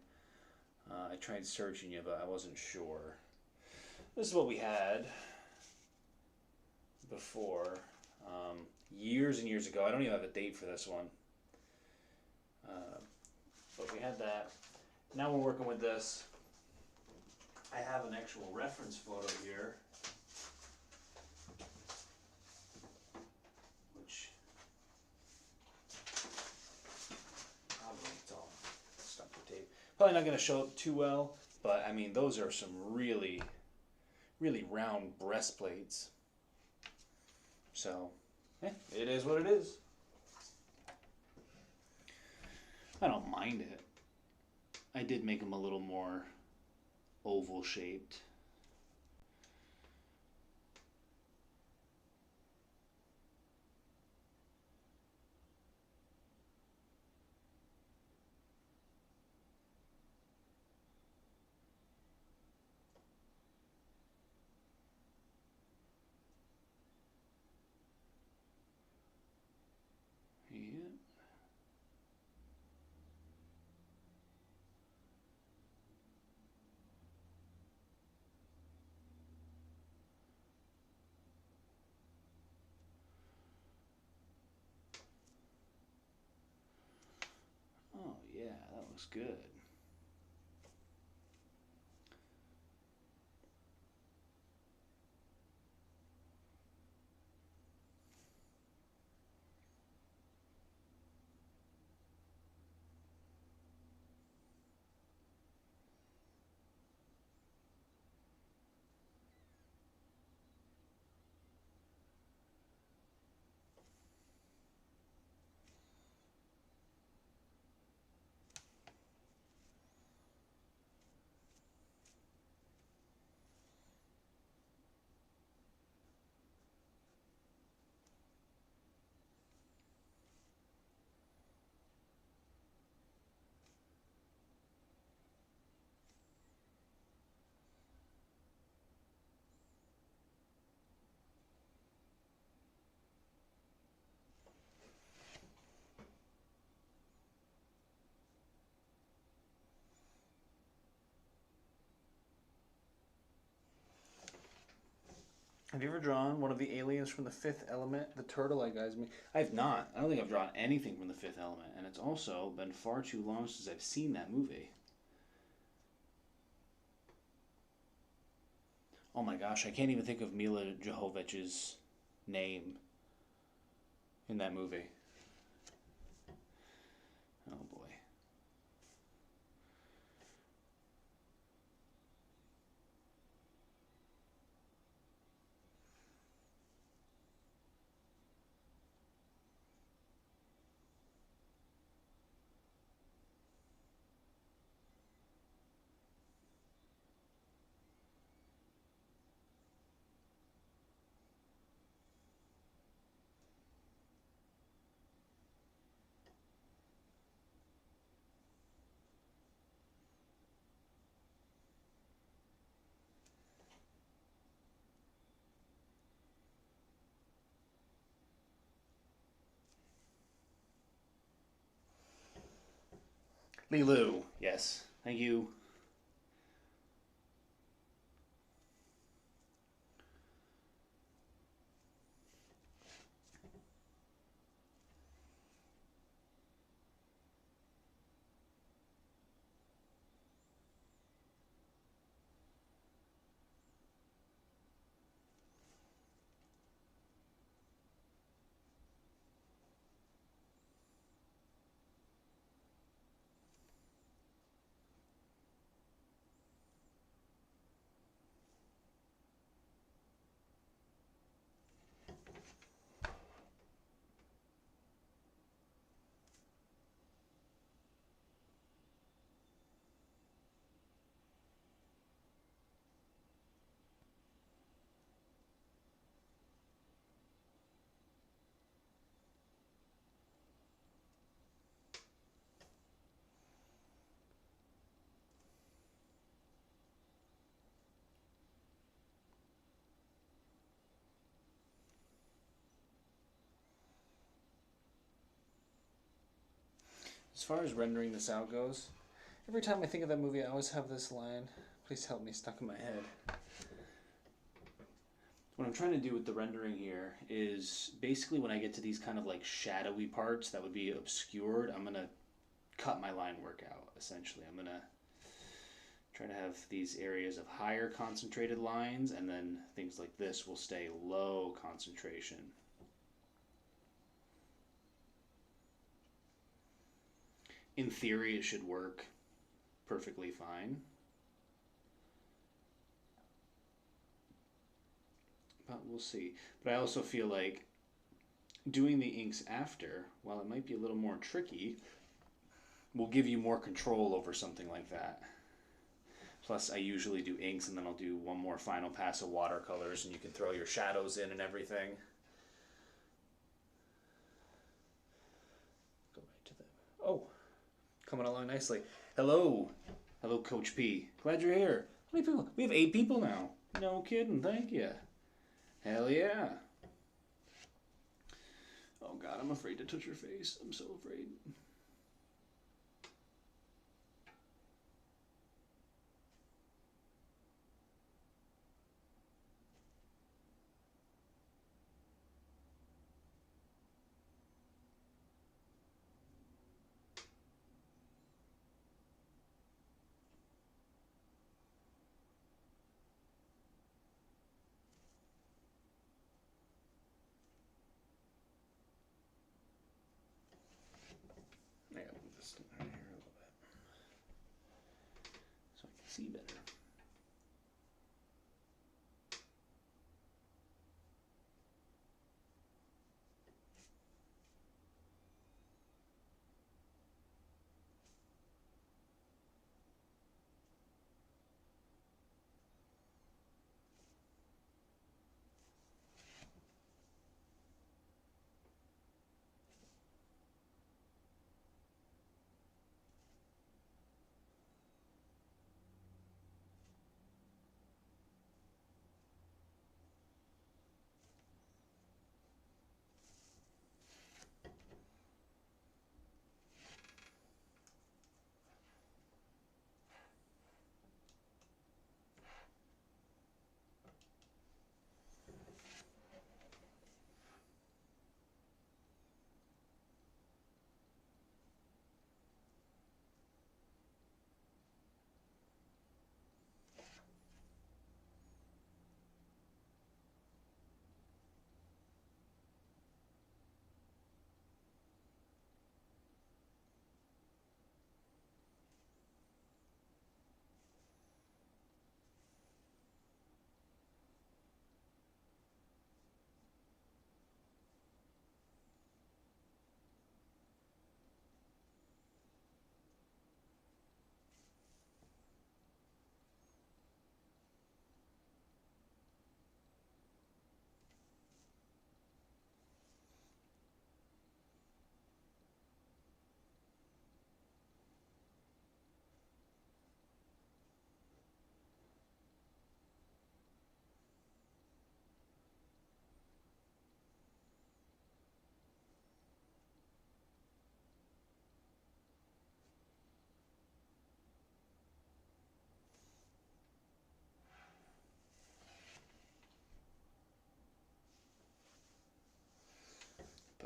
A: I tried searching you, but I wasn't sure. This is what we had before, years and years ago. I don't even have a date for this one. But we had that. Now we're working with this. I have an actual reference photo here, which probably it's all stuck with tape. Probably not going to show up too well, but I mean, those are some really, really round breastplates. So, it is what it is. I don't mind it. I did make them a little more oval shaped. Oh yeah, that looks good. Have you ever drawn one of the aliens from the Fifth Element, the turtle like guys? I have not. I don't think I've drawn anything from the Fifth Element, and it's also been far too long since I've seen that movie. Oh my gosh, I can't even think of Mila Jovovich's name in that movie. Oh boy. Lilu, yes. Thank you. As far as rendering this out goes, every time I think of that movie, I always have this line, "Please help me," stuck in my head. What I'm trying to do with the rendering here is basically when I get to these kind of like shadowy parts that would be obscured, I'm going to cut my line work out, essentially. I'm going to try to have these areas of higher concentrated lines, and then things like this will stay low concentration. In theory, it should work perfectly fine. But we'll see. But I also feel like doing the inks after, while it might be a little more tricky, will give you more control over something like that. Plus, I usually do inks and then I'll do one more final pass of watercolors and you can throw your shadows in and everything. Go right to the... Oh, coming along nicely. Hello. Hello, Coach P. Glad you're here. How many people? We have 8 people now. No kidding. Thank you. Hell yeah. Oh God, I'm afraid to touch your face. I'm so afraid. I gotta move this right here a little bit so I can see better.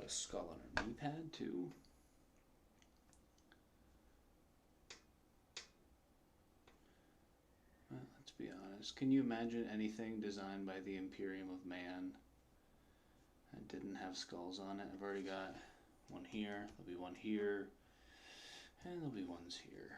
A: got a skull on her knee pad too. Well, let's be honest. Can you imagine anything designed by the Imperium of Man that didn't have skulls on it? I've already got one here, there'll be one here, and there'll be ones here.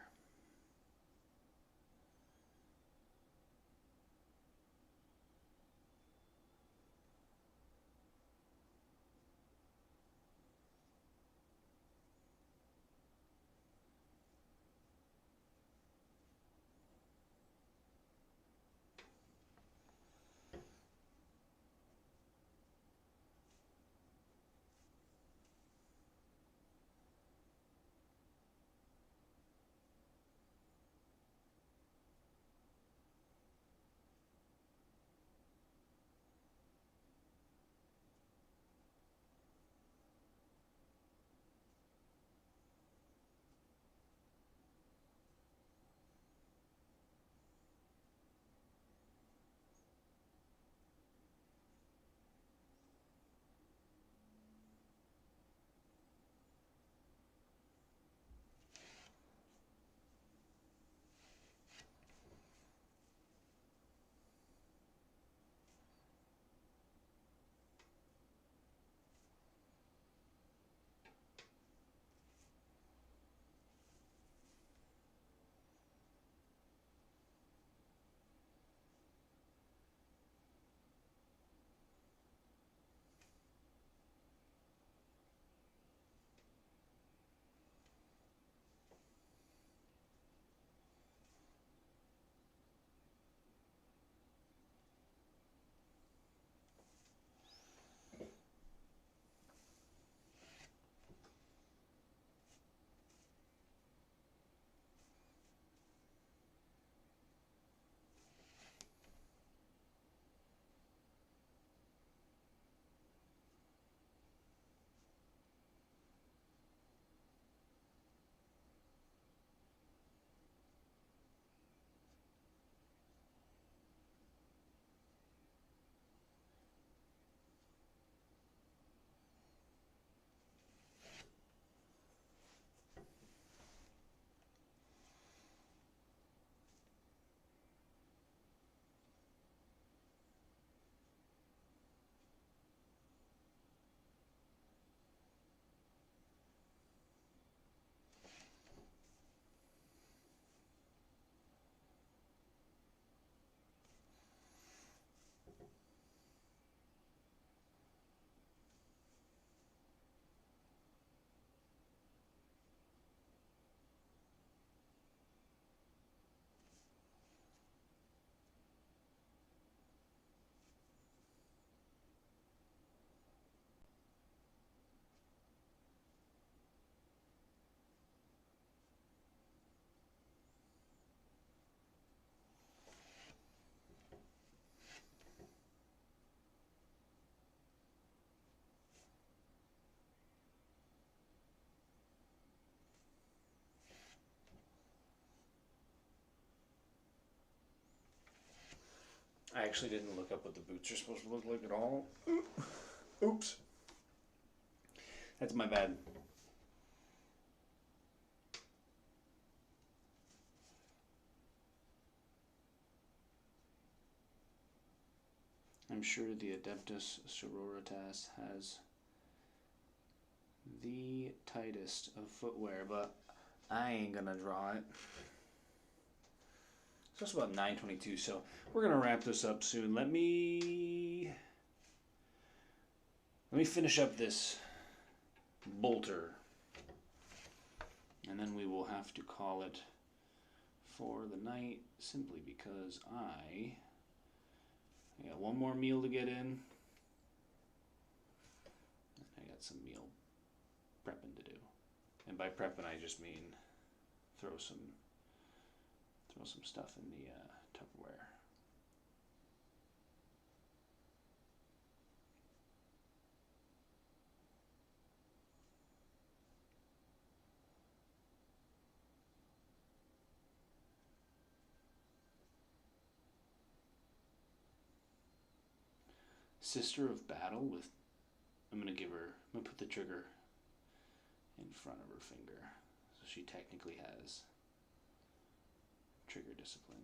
A: I actually didn't look up what the boots are supposed to look like at all. Oops. That's my bad. I'm sure the Adeptus Sororitas has the tightest of footwear, but I ain't gonna draw it. So it's about 9:22, so we're gonna wrap this up soon. Let me finish up this bolter, and then we will have to call it for the night, simply because I got one more meal to get in. I got some meal prepping to do, and by prepping I just mean throw some stuff in the Tupperware. Sister of Battle with I'm gonna put the trigger in front of her finger, so she technically has trigger discipline.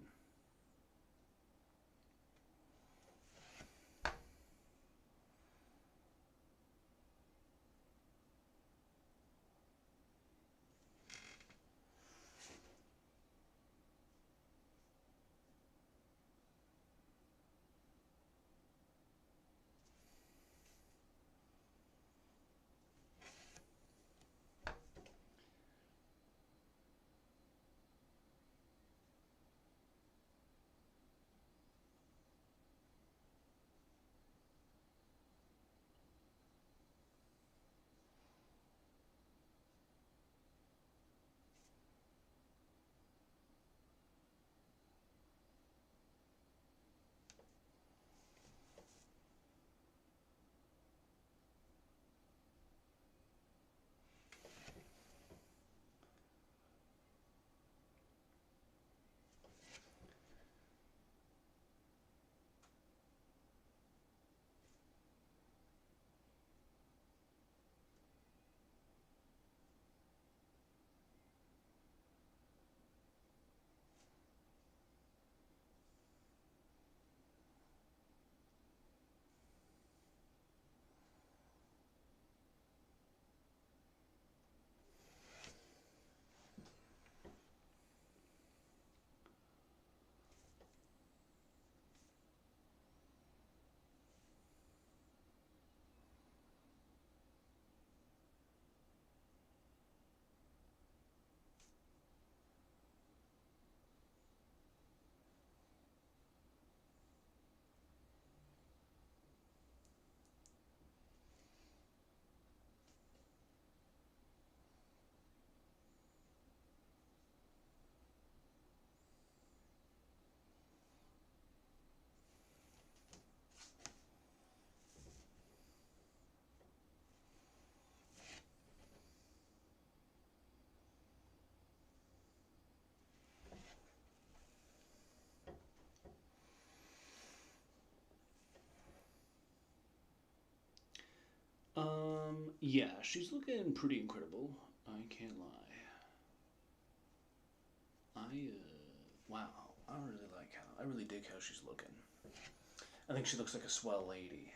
A: Yeah, she's looking pretty incredible. I can't lie. Wow, I really dig how she's looking. I think she looks like a swell lady.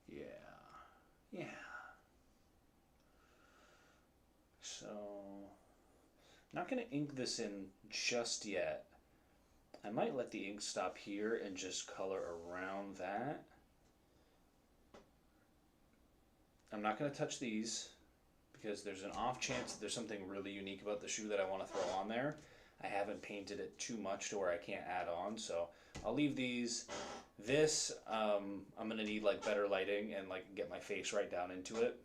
A: Yeah. Yeah. So, not gonna ink this in just yet. I might let the ink stop here and just color around that. I'm not going to touch these because there's an off chance that there's something really unique about the shoe that I want to throw on there. I haven't painted it too much to where I can't add on, so I'll leave these. This, I'm going to need like better lighting and like get my face right down into it.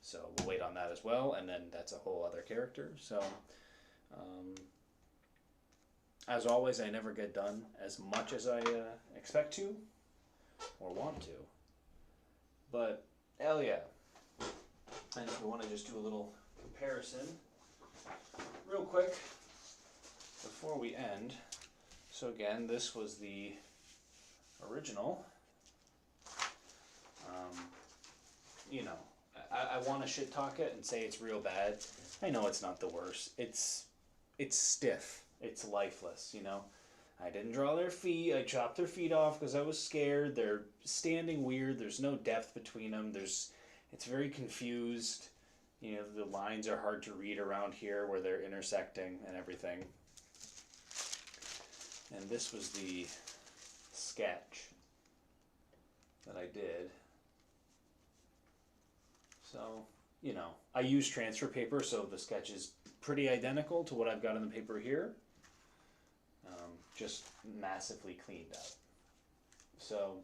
A: So we'll wait on that as well, and then that's a whole other character. So, as always, I never get done as much as I expect to or want to. But, hell yeah. And if we want to just do a little comparison real quick before we end. So again, this was the original. You know, I want to shit talk it and say it's real bad. I know it's not the worst. It's stiff. It's lifeless, you know. I didn't draw their feet. I chopped their feet off because I was scared. They're standing weird. There's no depth between them. It's very confused. You know, the lines are hard to read around here where they're intersecting and everything. And this was the sketch that I did. So, you know, I use transfer paper, so the sketch is pretty identical to what I've got on the paper here. Just massively cleaned up. So,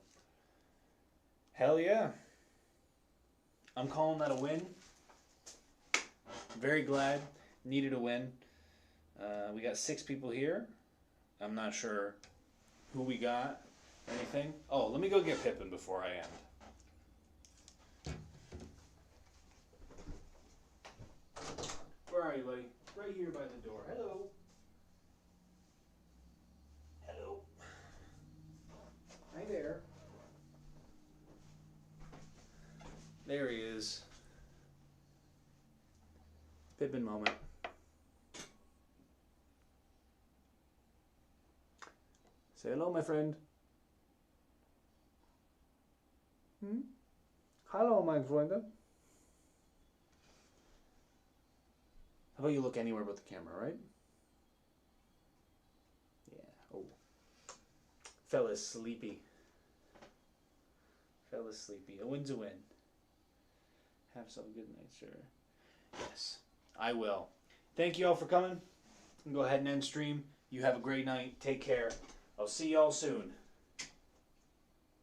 A: hell yeah. I'm calling that a win. Very glad. Needed a win. We got 6 people here. I'm not sure who we got or anything. Oh, let me go get Pippin before I end. Where are you, buddy? Right here by the door. Hello. Hello. Hi there. Pippin moment. Say hello, my friend. Hello, my friend. How about you look anywhere but the camera, right? Yeah. Oh. Fella's sleepy. Fella's sleepy. A win's a win. Have yourself a good night, sir. Yes, I will. Thank you all for coming. Go ahead and end stream. You have a great night. Take care. I'll see y'all soon.